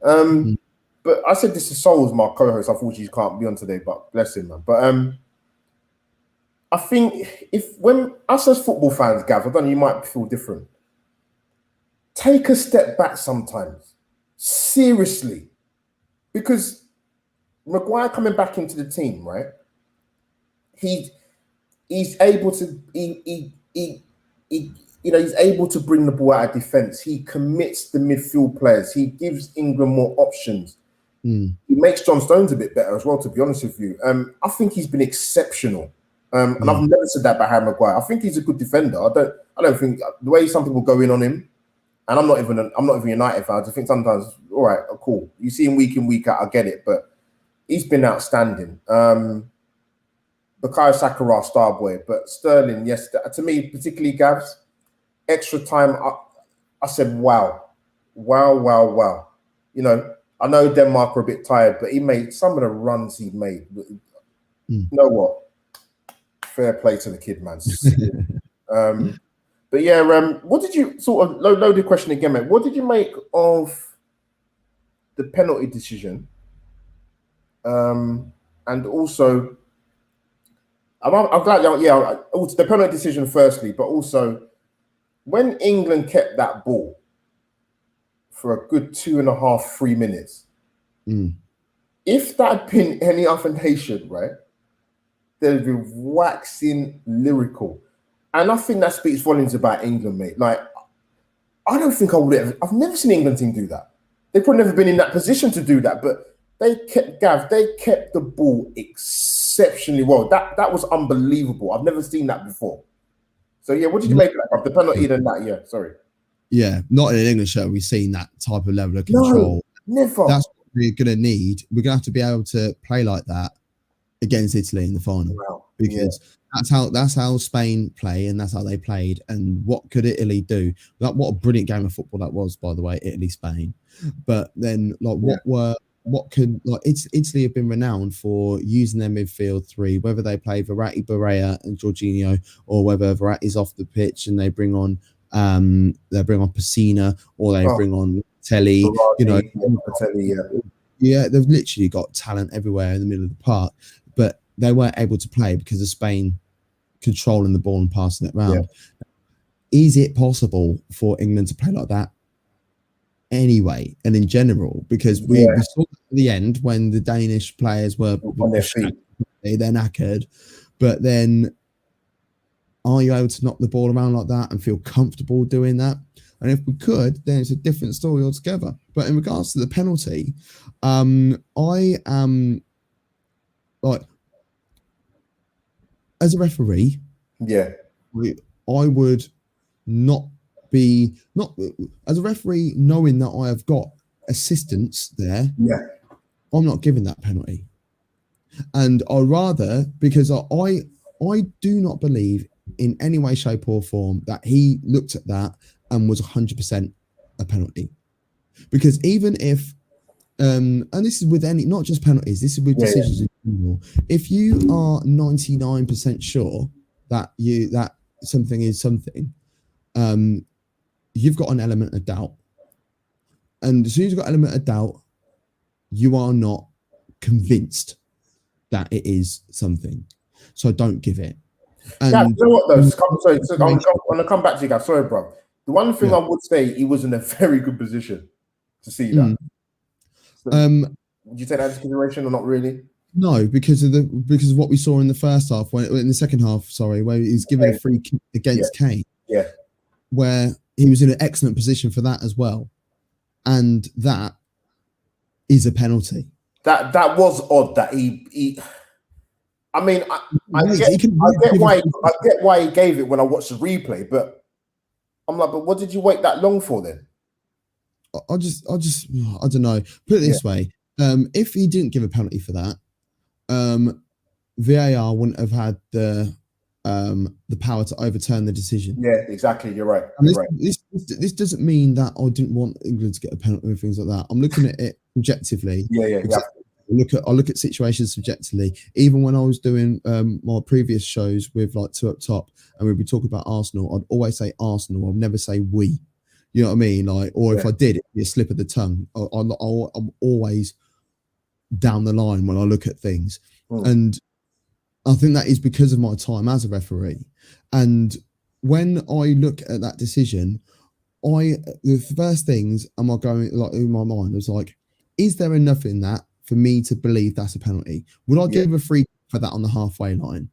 But I said this to Souls, my co-host. Unfortunately, he can't be on today, but bless him, man. But I think when us as football fans, Gav, I don't know, you might feel different. Take a step back sometimes, seriously, because Maguire coming back into the team, right? He's able to he's able to bring the ball out of defense. He commits the midfield players. He gives England more options. He makes John Stones a bit better as well, to be honest with you. I think he's been exceptional. And I've never said that about Harry Maguire. I think he's a good defender. I don't think the way some people go in on him, and I'm not even a United fan. I think sometimes, all right, cool. You see him week in, week out, I get it, but he's been outstanding. Bukayo Saka, star boy, but Sterling, yes, to me, particularly Gavs, extra time, I said, wow. You know, I know Denmark are a bit tired, but he made some of the runs he made. You know what? Fair play to the kid, man. But yeah, what did you sort of loaded question again, mate? What did you make of the penalty decision? And also, I'm glad, the penalty decision firstly, but also when England kept that ball for a good 2.5, 3 minutes, if that had been any other nation, right, they'd be waxing lyrical. And I think that speaks volumes about England, mate. Like, I don't think I've never seen England team do that. They've probably never been in that position to do that, but they kept the ball exceptionally well. That was unbelievable. I've never seen that before. So yeah, what did you make of that? The penalty and that, yeah, sorry. Yeah, not in an English show. We've seen that type of level of control. No, never. That's what we're going to need. We're going to have to be able to play like that against Italy in the final. Wow. Because that's how Spain play, and that's how they played. And what could Italy do? What a brilliant game of football that was, by the way, Italy-Spain. But then, like, Italy have been renowned for using their midfield three, whether they play Verratti, Barella, and Jorginho, or whether Verratti's off the pitch and they bring on Pessina, or they bring on Telly. Yeah, they've literally got talent everywhere in the middle of the park, but they weren't able to play because of Spain controlling the ball and passing it around. Yeah. Is it possible for England to play like that anyway, and in general? Because we saw at the end when the Danish players were on their feet, they're knackered, but then are you able to knock the ball around like that and feel comfortable doing that? And if we could, then it's a different story altogether. But in regards to the penalty, I am like, as a referee, I would not as a referee, knowing that I have got assistance there. I'm not giving that penalty, and I rather, because I do not believe in any way, shape, or form that he looked at that and was 100% a penalty. Because even if, and this is with any, not just penalties, this is with decisions in general. If you are 99% sure that something is something, you've got an element of doubt. And as soon as you've got an element of doubt, you are not convinced that it is something. So don't give it. And you know what though? Sorry, I'm going to come back to you guys. Sorry, bro. The one thing I would say, he was in a very good position to see that. So, would you take that into consideration or not really? No, because of what we saw in the first half, in the second half, sorry, where he's given a free kick against Kane. Yeah. Where he was in an excellent position for that as well. And that is a penalty. That was odd that he I mean, I get why he gave it when I watched the replay, but I'm like, but what did you wait that long for then? I don't know. Put it this way: if he didn't give a penalty for that, VAR wouldn't have had the power to overturn the decision. Yeah, exactly. You're right. This doesn't mean that I didn't want England to get a penalty and things like that. I'm looking at it objectively. Yeah. I look at situations subjectively. Even when I was doing my previous shows with like Two Up Top, and we'd be talking about Arsenal, I'd always say Arsenal. I'd never say we. You know what I mean? Like, or if I did, it'd be a slip of the tongue. I'm always down the line when I look at things, and I think that is because of my time as a referee. And when I look at that decision, the first things am I going like in my mind was like, is there enough in that for me to believe that's a penalty? Would I give a free kick for that on the halfway line?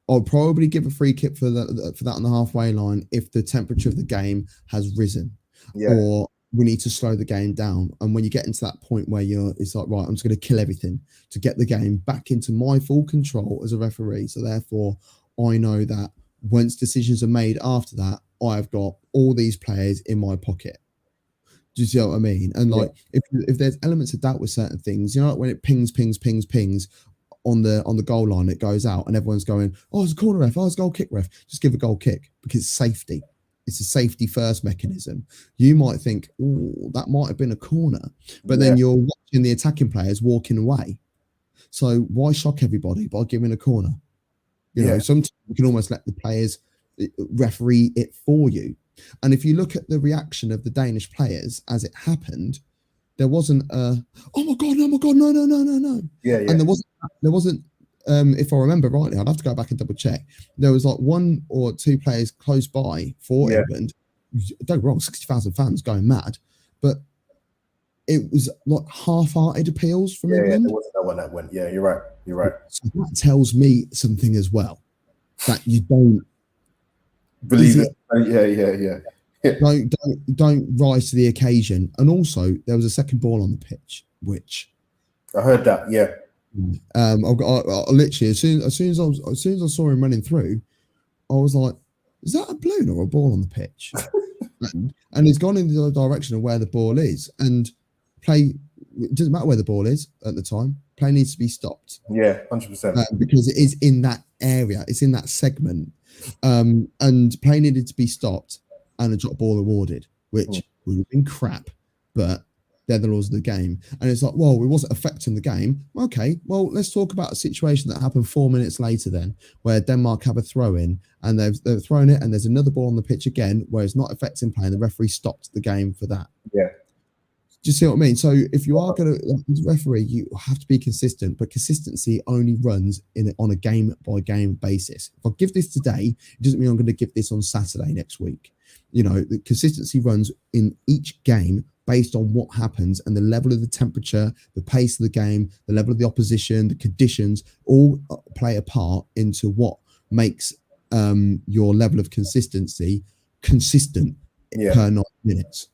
I'll probably give a free kick for that on the halfway line if the temperature of the game has risen, or we need to slow the game down. And when you get into that point where it's like, right, I'm just going to kill everything to get the game back into my full control as a referee. So therefore, I know that once decisions are made after that, I've got all these players in my pocket. Do you see what I mean? And like, if there's elements of doubt with certain things, like when it pings on the goal line, it goes out, and everyone's going, "Oh, it's a corner ref. Oh, it's a goal kick ref." Just give a goal kick because it's safety. It's a safety first mechanism. You might think, "Oh, that might have been a corner," but then you're watching the attacking players walking away. So why shock everybody by giving a corner? You know, sometimes you can almost let the players referee it for you. And if you look at the reaction of the Danish players as it happened, there wasn't a, oh my god, no. Yeah. And there wasn't if I remember rightly, I'd have to go back and double check. There was like 1 or 2 players close by for England. Don't get me wrong, 60,000 fans going mad, but it was like half-hearted appeals from England. Yeah, there wasn't that one that went. Yeah, you're right. So that tells me something as well, that you don't believe it. Yeah. Don't rise to the occasion. And also, there was a second ball on the pitch, which I heard that. Yeah. I literally as soon as I saw him running through, I was like, "Is that a balloon or a ball on the pitch?" and he's gone in the direction of where the ball is, and play. It doesn't matter where the ball is at the time. Play needs to be stopped. Yeah, 100%. Because it is in that area. It's in that segment. And play needed to be stopped and a drop ball awarded, which would have been crap, but they're the laws of the game. And it's like, well, it wasn't affecting the game. Okay, well, let's talk about a situation that happened 4 minutes later then, where Denmark have a throw in and they've thrown it and there's another ball on the pitch again where it's not affecting play and the referee stopped the game for that. Yeah. Do you see what I mean? So if you are going to referee, you have to be consistent, but consistency only runs on a game-by-game basis. If I give this today, it doesn't mean I'm going to give this on Saturday next week. You know, the consistency runs in each game based on what happens and the level of the temperature, the pace of the game, the level of the opposition, the conditions, all play a part into what makes your level of consistency consistent per 90 minutes.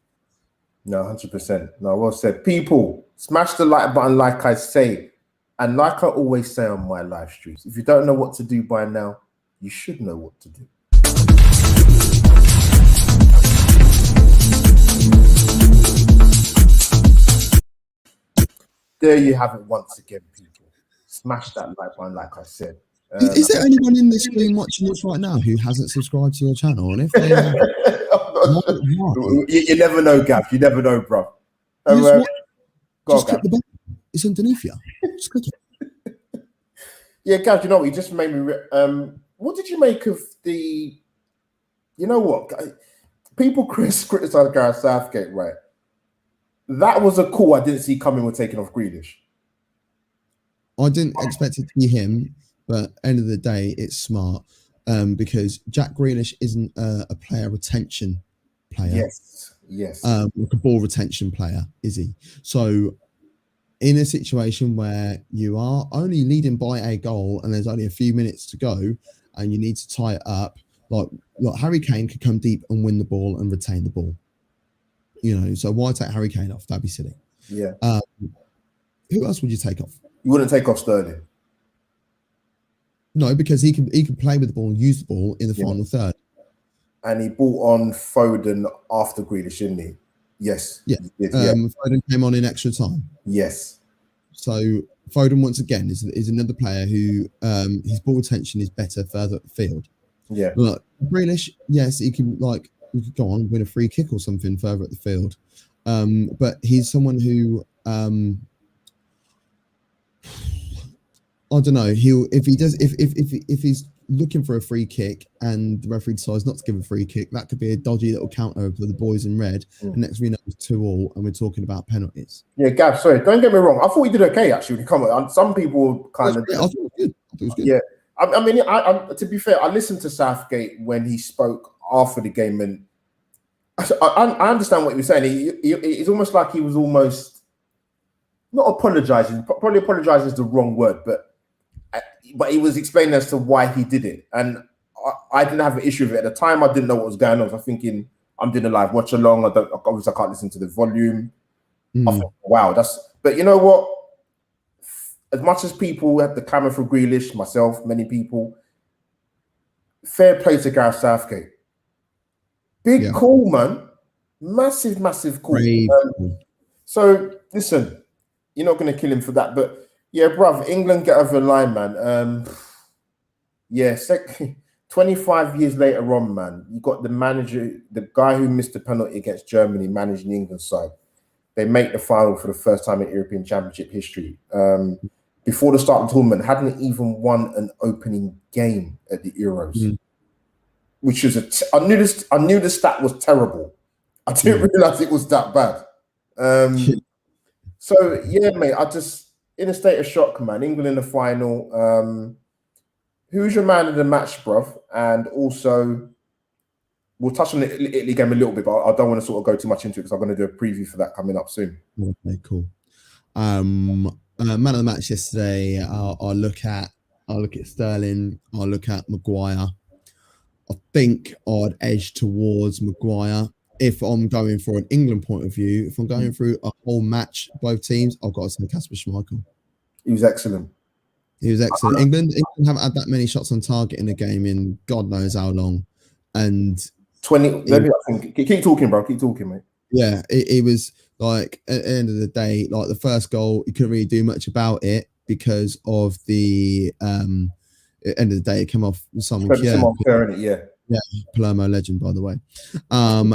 No, 100%. No, well said. People, smash the like button like I say. And like I always say on my live streams, if you don't know what to do by now, you should know what to do. There you have it once again, people. Smash that like button like I said. Is there anyone in this stream watching this right now who hasn't subscribed to your channel? And if they have, you never know, Gav. You never know, bro. Just click the button. It's underneath you. Just click it. Yeah, Gav, you know what? You just made me... what did you make of the... You know what? People criticize Gareth Southgate, right? That was a call I didn't see coming with taking off Grealish. I didn't expect it to be him, but end of the day, it's smart because Jack Grealish isn't a player retention player. Yes. Like a ball retention player, is he? So in a situation where you are only leading by a goal and there's only a few minutes to go and you need to tie it up, like Harry Kane could come deep and win the ball and retain the ball. You know, so why take Harry Kane off? That'd be silly. Yeah. Who else would you take off? You wouldn't take off Sterling. No, because he can play with the ball and use the ball in the final third. And he brought on Foden after Grealish, didn't he? Yes. Yeah. Foden came on in extra time. Yes. So Foden once again is another player who his ball retention is better further up the field. Yeah. But Grealish, yes, he can he could go on and win a free kick or something further up the field. But he's someone who I don't know. If he's looking for a free kick and the referee decides not to give a free kick, that could be a dodgy little counter for the boys in red. And next thing we know, it's 2-2, and we're talking about penalties. Yeah, Gav, sorry, don't get me wrong. I thought he did okay actually. Come on, some people kind of. I thought it was good. Yeah, I mean, to be fair, I listened to Southgate when he spoke after the game, and I understand what he was saying. It's almost like he was almost not apologizing. Probably apologizing is the wrong word, but he was explaining as to why he did it, and I didn't have an issue with it at the time. I didn't know what was going on. I was thinking, I'm doing a live watch along. Obviously I can't listen to the volume. I Mm. think, wow, but you know what? As much as people had the clamour for Grealish, myself, many people, fair play to Gareth Southgate. Big call, man. Massive, massive call. Brave. So listen, you're not going to kill him for that, but yeah, bruv, England get over the line, man. Yeah, 25 years later on, man, you got the manager, the guy who missed the penalty against Germany, managing the England side. They make the final for the first time in European Championship history. Before the start of the tournament, hadn't even won an opening game at the Euros, which was I knew the stat was terrible. I didn't realize it was that bad. So yeah, mate, I just in a state of shock, man. England in the final. Who's your man of the match, bruv? And also, we'll touch on the Italy game a little bit, but I don't want to sort of go too much into it because I'm going to do a preview for that coming up soon. Okay, cool. Man of the match yesterday. I'll look at Sterling. I'll look at Maguire. I think I'd edge towards Maguire if I'm going for an England point of view. If I'm going through a whole match, both teams, I've got to say Kasper Schmeichel. He was excellent. He was excellent. England haven't had that many shots on target in a game in God knows how long. And 20, maybe I think. Keep talking, bro. Keep talking, mate. Yeah, it was like at the end of the day, like the first goal, you couldn't really do much about it because of the at the end of the day, it came off Simon Kjær. Yeah, Palermo legend, by the way. And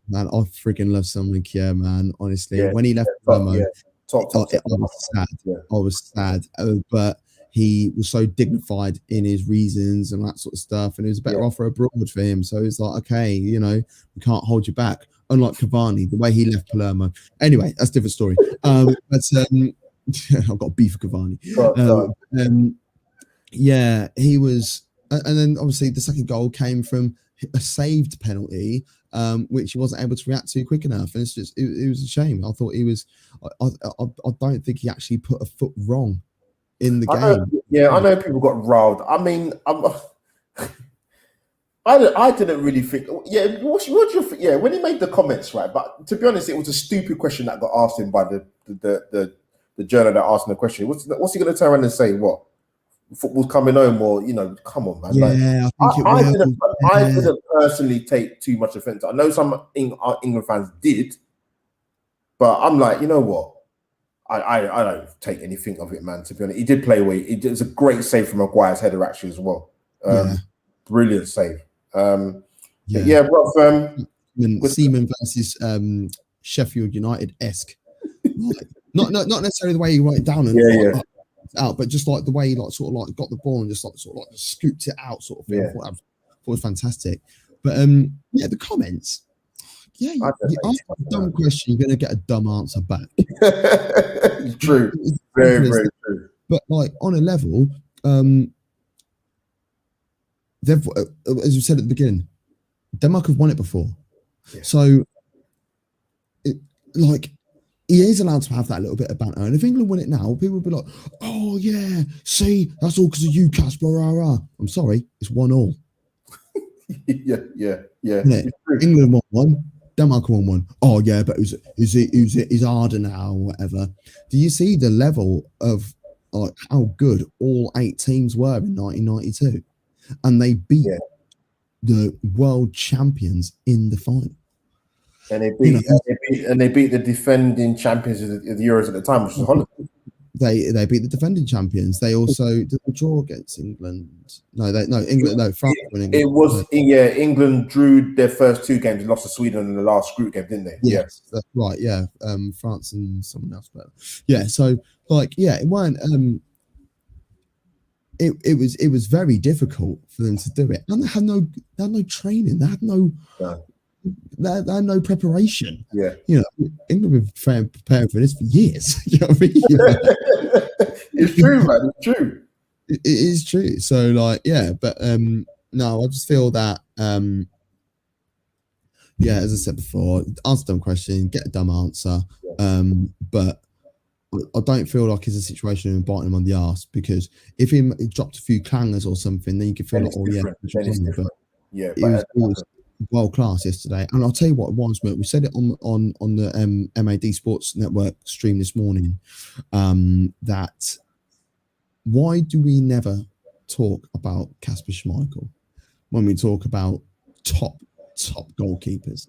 man, I freaking love Simon Kjær, man. Honestly, when he left Palermo, I was sad. But he was so dignified in his reasons and that sort of stuff, and it was a better offer abroad for him. So it's like, okay, you know, we can't hold you back. Unlike Cavani, the way he left Palermo. Anyway, that's a different story. But I've got beef with Cavani. Yeah, he was, and then obviously the second goal came from a saved penalty, which he wasn't able to react to quick enough, and it's just it was a shame. I thought he was. I don't think he actually put a foot wrong in the game. I know people got riled. I mean, I didn't really think. Yeah, what you think? Yeah, when he made the comments, right? But to be honest, it was a stupid question that got asked him by the journalist that asked him the question. What's he going to turn around and say? What? Football's coming home, or come on, man. Yeah, I didn't personally take too much offense. I know some England fans did, but I'm like, you know what? I don't take anything of it, man. To be honest, he did play away. It was a great save from Maguire's header actually as well. Brilliant save. Bro. Seaman versus Sheffield United-esque. not necessarily the way you write it down and out, but just like the way he got the ball and just scooped it out sort of thing. I thought it was fantastic. But the comments. Yeah, you ask a dumb question, you're going to get a dumb answer back. True. Very, very true. But like on a level, they've, as you said at the beginning, Denmark have won it before. Yeah. So, he is allowed to have that little bit of banter. And if England win it now, people will be like, oh, yeah, see, that's all because of you, Kasper. I'm sorry, it's 1-1. Yeah. England won 1. Denmark won 1. Oh, yeah, but is harder now or whatever. Do you see the level of how good all 8 teams were in 1992? And they beat the world champions in the final. And they beat the defending champions of the Euros at the time, which was Holland. They beat the defending champions. They also did they draw against England. France won England. It was England drew their first 2 games and lost to Sweden in the last group game, didn't they? Yes, that's right. Yeah, France and someone else. But yeah, so it weren't. It was very difficult for them to do it, and they had no training. They had no. They had no preparation. Yeah, England have been preparing for this for years. You know what I mean? It's true, man. It's true. It is true. So, but no, I just feel that, as I said before, answer a dumb question, get a dumb answer. But I don't feel like it's a situation of biting him on the arse, because if he dropped a few clangers or something, then you could feel like, world class yesterday. And I'll tell you what it was, mate. We said it on the MAD Sports Network stream this morning. That why do we never talk about Kasper Schmeichel when we talk about top goalkeepers?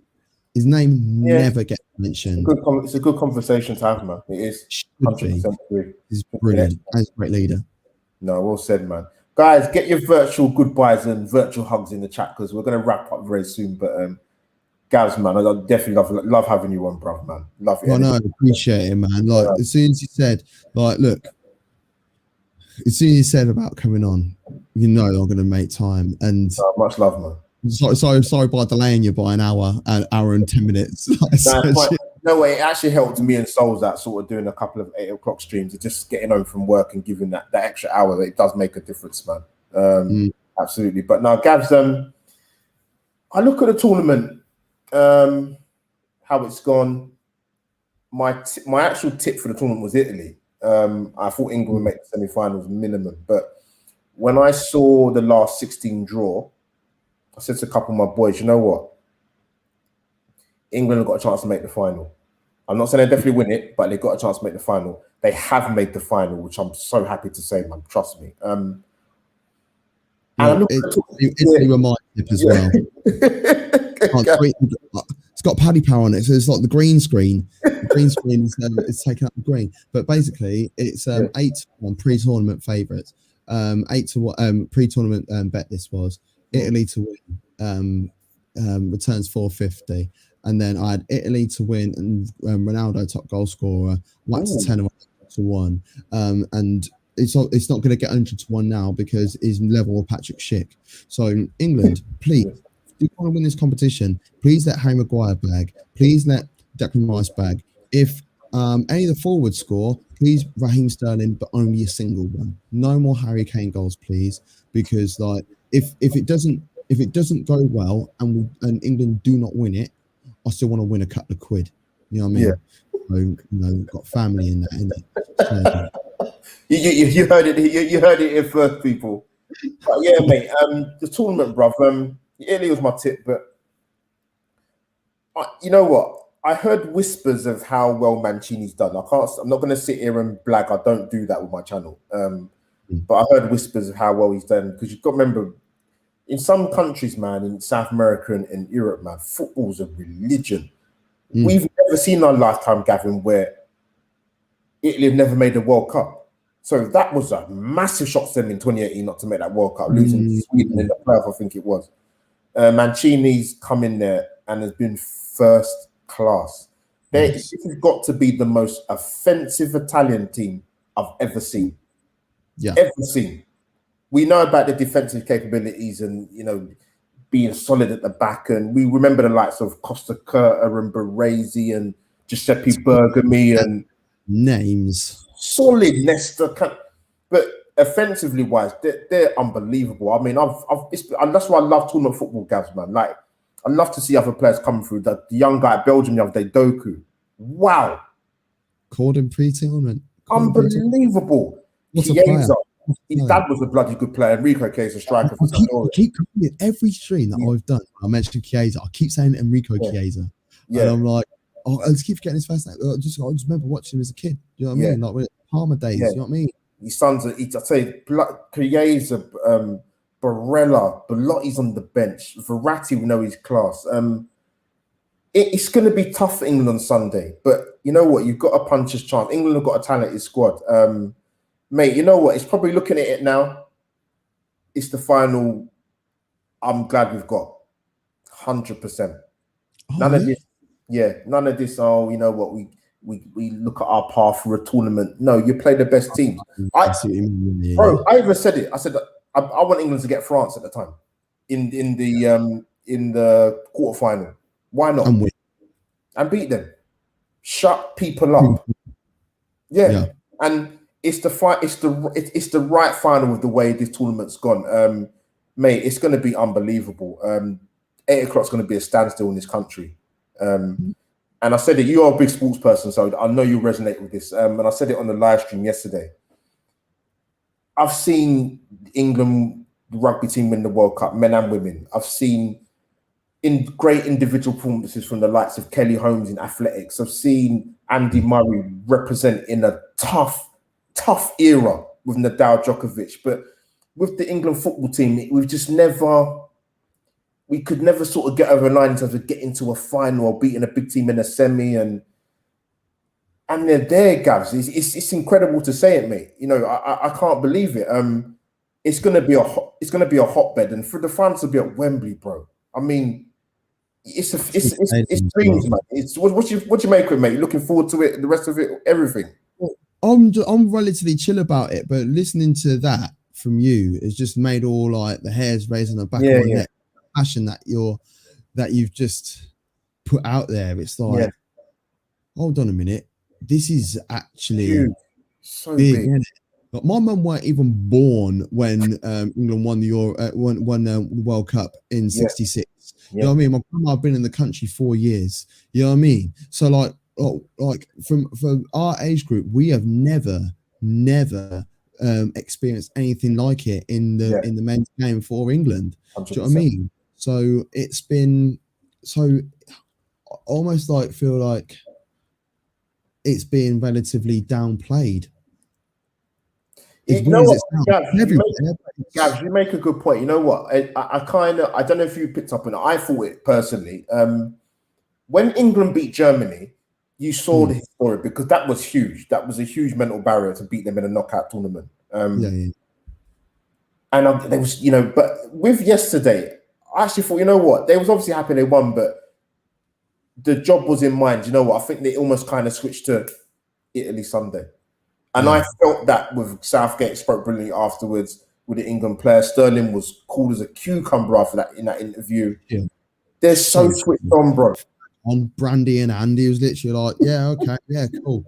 His name never gets mentioned. It's a good conversation to have, man. It is. 100% agree. He's brilliant. He's a great leader. No, well said, man. Guys, get your virtual goodbyes and virtual hugs in the chat because we're going to wrap up very soon. But Gavs, man, I definitely love having you on, bruv, man. Love it. I know, appreciate it, man. Like as soon as you said, like, look, as soon as you said about coming on, you know I'm going to make time. And much love, man. Sorry by delaying you by an hour and 10 minutes. No way, it actually helped me and Souls out sort of doing a couple of 8 o'clock streams and just getting home from work and giving that extra hour. It does make a difference, man. Absolutely. But now, Gavs, I look at the tournament, how it's gone. My actual tip for the tournament was Italy. I thought England would make the semi-finals minimum, but when I saw the last 16 draw, I said to a couple of my boys, you know what? England have got a chance to make the final. I'm not saying they definitely win it, but they've got a chance to make the final. They have made the final, which I'm so happy to say, man. Trust me. Italy were my tip as well. It's got Paddy Power on it, so it's like the green screen. The green screen is taking up the green, but basically it's 8-1 pre-tournament favourites. 8-1 pre-tournament bet. This was Italy to win. Returns 450, and then I had Italy to win and Ronaldo top goal scorer, like to 10 to 1. And it's not going to get 100 to 1 now because he's level with Patrick Schick. So England, please, if you want to win this competition, please let Harry Maguire bag. Please let Declan Rice bag. If any of the forwards score, please Raheem Sterling, but only a single one. No more Harry Kane goals, please, because like if it doesn't go well and England do not win it, I still want to win a couple of quid. You know what I mean? Yeah. So, got family in that, innit? So, you heard it. You heard it here first, people. But yeah, mate. The tournament, bruv. Italy was my tip, but you know what? I heard whispers of how well Mancini's done. I'm not going to sit here and blag. I don't do that with my channel. But I heard whispers of how well he's done because you've got to remember, in some countries, man, in South America and Europe, man, football's a religion. We've never seen in our lifetime, Gavin, where Italy have never made a World Cup. So that was a massive shock to them in 2018 not to make that World Cup, losing to Sweden in the playoff, I think it was. Mancini's come in there and has been first class. This has got to be the most offensive Italian team I've ever seen. Ever seen. We know about the defensive capabilities and, you know, being solid at the back. And we remember the likes of Costa Curta and Baresi and Giuseppe Bergami and names. Solid Nesta. But offensively wise, they're unbelievable. I mean, that's why I love tournament football, Gavs, man. Like, I love to see other players coming through. The young guy at Belgium the other day, Doku. Wow. Called him pre-tournament. Unbelievable. What a player. His dad was a bloody good player. Enrico Chiesa, striker for I keep calling it every stream that I've done. I mentioned Chiesa. I keep saying Enrico Chiesa. And I'm like, I just keep forgetting his first name. I just remember watching him as a kid. You know what I mean? Like when Palmer days. You know what I mean? His sons, I say, Chiesa, Barella, Belotti's on the bench. Verratti, we know his class. It's going to be tough for England on Sunday. But you know what? You've got a puncher's chance. England have got a talented squad. Mate, you know what? It's probably looking at it now. It's the final. I'm glad we've got 100%. None of this. Oh, you know what? We look at our path for a tournament. No, you play the best teams. I even said it. I said I want England to get France at the time in the quarterfinal. Why not? And beat them. Shut people up. Yeah. And it's the fight. It's the right final with the way this tournament's gone. Mate, it's going to be unbelievable. 8 o'clock's going to be a standstill in this country. And I said it. You are a big sports person, so I know you resonate with this. And I said it on the live stream yesterday. I've seen England rugby team win the World Cup, men and women. I've seen in great individual performances from the likes of Kelly Holmes in athletics. I've seen Andy Murray represent in a tough era with Nadal Djokovic. But with the England football team, we could never sort of get over a line in terms of getting to a final or beating a big team in a semi, and they're there, Gavs. It's incredible to say it, mate. You know, I can't believe it. It's gonna be a hotbed, and for the fans to be at Wembley, bro. I mean, it's dreams, man. What you make of it, mate? You looking forward to it? The rest of it, everything. I'm relatively chill about it, but listening to that from you has just made all like the hairs raise on the back of my neck. Passion that you've just put out there. It's like, hold on a minute, this is actually huge. So big. Like, my mum weren't even born when England won the World Cup in '66. You know what I mean? My grandma had been in the country 4 years. You know what I mean? So like from our age group, we have never experienced anything like it in the men's game for England. 100%. Do you know what I mean? So it's been almost like feel like it's being relatively downplayed. You know what, Gavs, you make a good point. You know what? I don't know if you picked up on it. I thought it personally. When England beat Germany, you saw the story, because that was huge. That was a huge mental barrier to beat them in a knockout tournament. And there was, you know, but with yesterday, I actually thought, you know what? They was obviously happy they won, but the job was in mind. You know what? I think they almost kind of switched to Italy Sunday. And I felt that with Southgate spoke brilliantly afterwards with the England player. Sterling was cool as a cucumber after that in that interview. Yeah. They're so switched on, bro. On Brandy and Andy was literally like, yeah, okay, yeah, cool.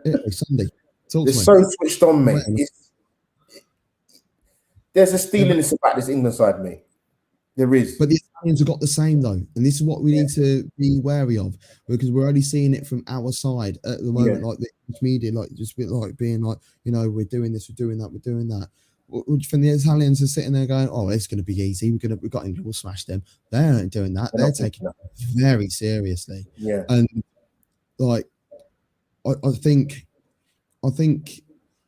Italy Sunday. They're so switched on, mate. There's a steeliness about this England side, mate. There is. But the Italians have got the same, though. And this is what we need to be wary of, because we're only seeing it from our side at the moment, like the media, like just like being like, you know, we're doing this, we're doing that, we're doing that. From the Italians are sitting there going, oh, it's going to be easy. We've got England, we'll smash them. They aren't doing that. They're taking it very seriously. Yeah. And like, I think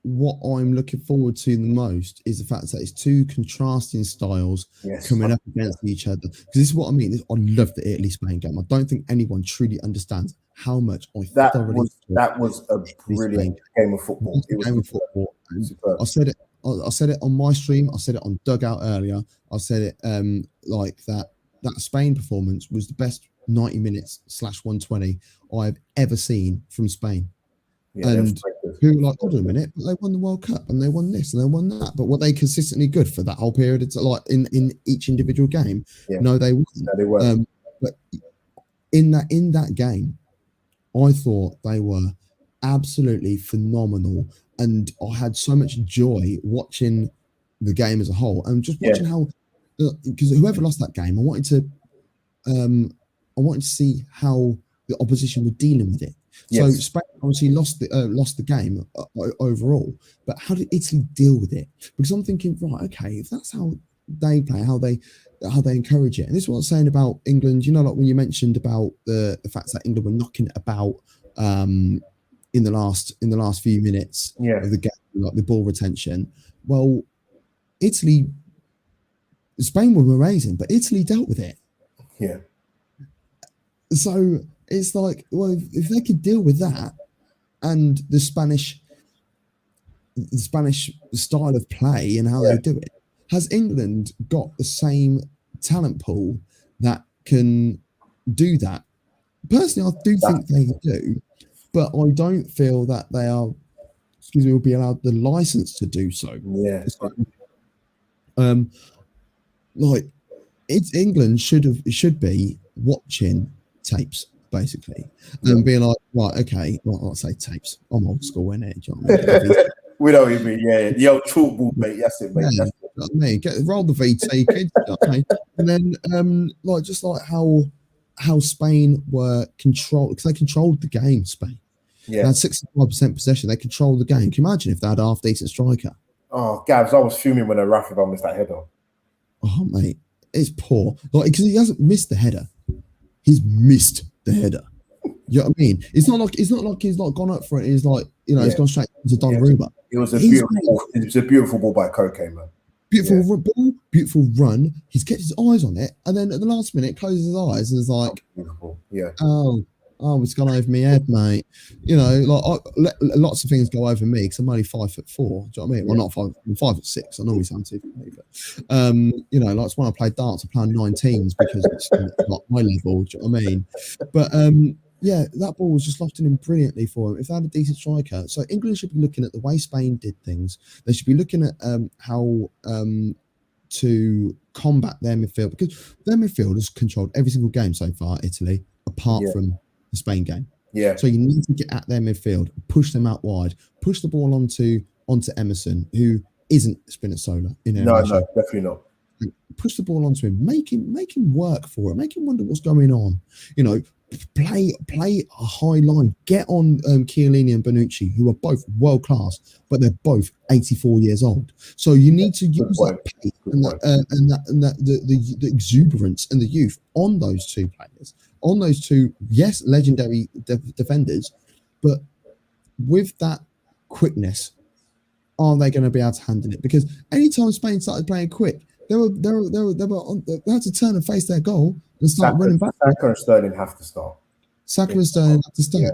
what I'm looking forward to the most is the fact that it's two contrasting styles coming up against each other. Because this is what I mean. I love the Italy-Spain game. I don't think anyone truly understands how much that was a brilliant game of football. It was game of football. I said it on my stream. I said it on Dugout earlier. I said it like that Spain performance was the best 90 minutes /120 I've ever seen from Spain. Yeah, and who were like, hold on a minute, but they won the World Cup and they won this and they won that. But were they consistently good for that whole period? It's like in each individual game. Yeah. No, they weren't. No, they weren't. But in that game, I thought they were absolutely phenomenal, and I had so much joy watching the game as a whole, and just watching how, because whoever lost that game, I wanted to see how the opposition were dealing with it. So Spain obviously lost the game overall, but how did Italy deal with it? Because I'm thinking, right, okay, if that's how they play, how they encourage it, and this is what I was saying about England. You know, like when you mentioned about the fact that England were knocking it about in the last few minutes of the game, like the ball retention. Well, Spain were amazing, but Italy dealt with it. Yeah. So it's like, well, if they could deal with that, and the Spanish style of play and how they do it, has England got the same talent pool that can do that? Personally, I do think they do, but I don't feel that they are, will be allowed the license to do so. Yeah. Like England should be watching tapes, basically, and being like, right, okay, well, I'll say tapes. I'm old school, innit? Do you know what I mean? We know what you mean, the old chalkboard, mate. That's it, mate. Yeah, that's it. I mean, roll the VT, kids, okay? And then, like, just like how Spain were controlled, because they controlled the game. Spain, they had 65% possession. They controlled the game. Can you imagine if they had a half decent striker? Oh, Gabs, I was fuming when a Rafa missed that header. Oh, mate, It's poor, like because he hasn't missed the header. He's missed the header. You know what I mean? It's not like he's like gone up for it. He's like, you know, he's gone straight to Donnarumma. It was a beautiful ball by Koke, man. Beautiful ball, beautiful run. He's kept his eyes on it, and then at the last minute, closes his eyes and is like, beautiful. Oh, it's gone over my head, mate. You know, like lots of things go over me because I'm only 5'4". Do you know what I mean? Well, not 5. I'm 5'6". I normally sound 2 for me, but you know, like it's when I play darts, I play on 19s because it's not my level. Do you know what I mean? But yeah, that ball was just lofting in brilliantly for him. If they had a decent striker, so England should be looking at the way Spain did things. They should be looking at how to combat their midfield, because their midfield has controlled every single game so far, Italy, apart from the Spain game. Yeah. So you need to get at their midfield, push them out wide, push the ball onto Emerson, who isn't Spinazzola in any way. No, definitely not. Push the ball onto him, make him work for it, make him wonder what's going on. You know, play a high line, get on Chiellini and Bonucci, who are both world class, but they're both 84 years old. So you need to use that pace and the exuberance and the youth on those two players, on those two, yes, legendary defenders, but with that quickness, are they going to be able to handle it? Because anytime Spain started playing quick, they had to turn and face their goal and start running back. Saka and Sterling have to start.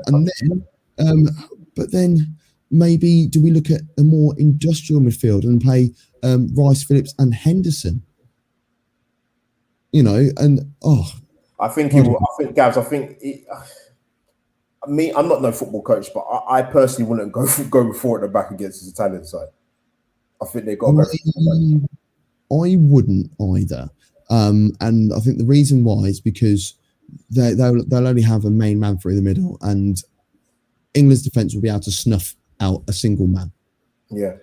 And then, but then maybe do we look at a more industrial midfield and play Rice, Phillips, and Henderson? You know, and I think Gavs. I'm not no football coach, but I personally wouldn't go forward at the back against this Italian side. I think they got. I wouldn't either, and I think the reason why is because they'll only have a main man through the middle, and England's defence will be able to snuff out a single man. Yeah,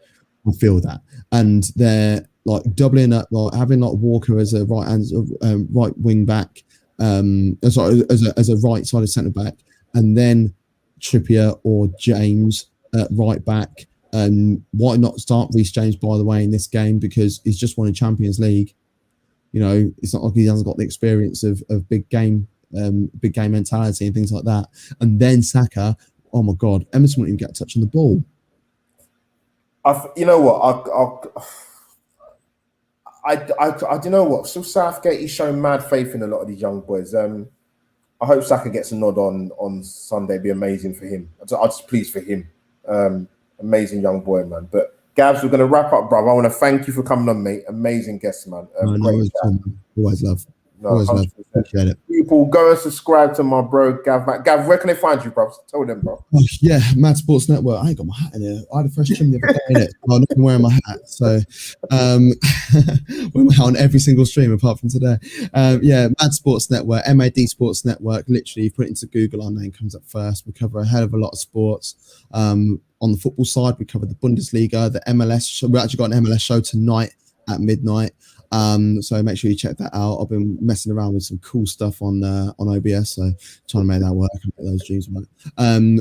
I feel that, and they're like doubling up, like having like Walker as a right wing back, as a right sided centre back, and then Trippier or James at right back. Why not start Reece James, by the way, in this game, because he's just won a Champions League. You know, it's not like he hasn't got the experience of big game mentality and things like that. And then Saka, oh my God, Emerson wouldn't even get a touch on the ball. You know what? I do you know what? So Southgate, he's showing mad faith in a lot of these young boys. I hope Saka gets a nod on Sunday. It'd be amazing for him. I'm just pleased for him. Amazing young boy, man. But Gavs, we're going to wrap up, brother. I want to thank you for coming on, mate. Amazing guest, man. Always love. Always love. Appreciate it. People, go and subscribe to my bro, Gav. Gav, where can they find you, bro? Tell them, bro. Yeah, Mad Sports Network. I ain't got my hat in here. I had a fresh trim the other day in it. I'm not wearing my hat. So, wearing my hat on every single stream apart from today. Yeah, Mad Sports Network, MAD Sports Network. Literally, you put it into Google, our name comes up first. We cover a hell of a lot of sports. On the football side, we cover the Bundesliga, the MLS show. We actually got an MLS show tonight at midnight. So make sure you check that out. I've been messing around with some cool stuff on OBS, so trying to make that work and make those dreams work.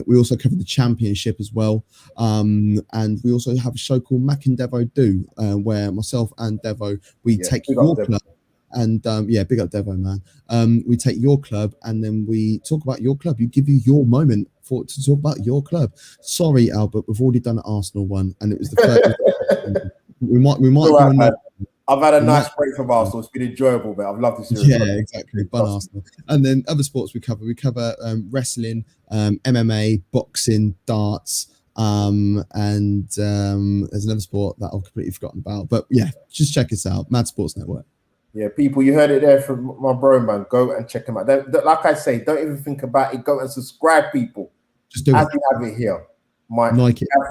We also cover the Championship as well, and we also have a show called Mac and Devo Do, where myself and Devo take your club. And big up Devo, man. We take your club and then we talk about your club. You give you your moment to talk about your club. Sorry, Albert, we've already done an Arsenal one, and it was the first. we might do another. I've had a nice break from Arsenal. It's been enjoyable, but I've loved this series. Yeah, exactly. Bun Arsenal. And then other sports we cover. We cover wrestling, MMA, boxing, darts, and there's another sport that I've completely forgotten about. But yeah, just check us out. Mad Sports Network. Yeah, people, you heard it there from my bro, man. Go and check him out. Like I say, don't even think about it. Go and subscribe, people. Just do it. As we have it here.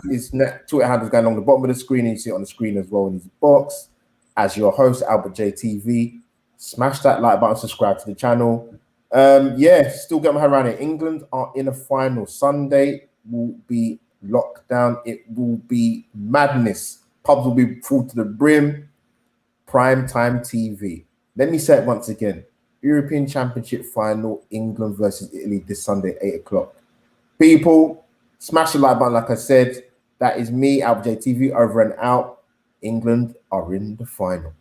His Twitter handle is going along the bottom of the screen, and you see it on the screen as well in his box. As your host, Albert JTV, smash that like button, subscribe to the channel. Still get my head around it. England are in a final. Sunday will be locked down. It will be madness. Pubs will be full to the brim. Prime time TV. Let me say it once again. European Championship final, England versus Italy this Sunday, 8 o'clock. People, smash the like button like I said. That is me, Albert JTV, over and out. England are in the final.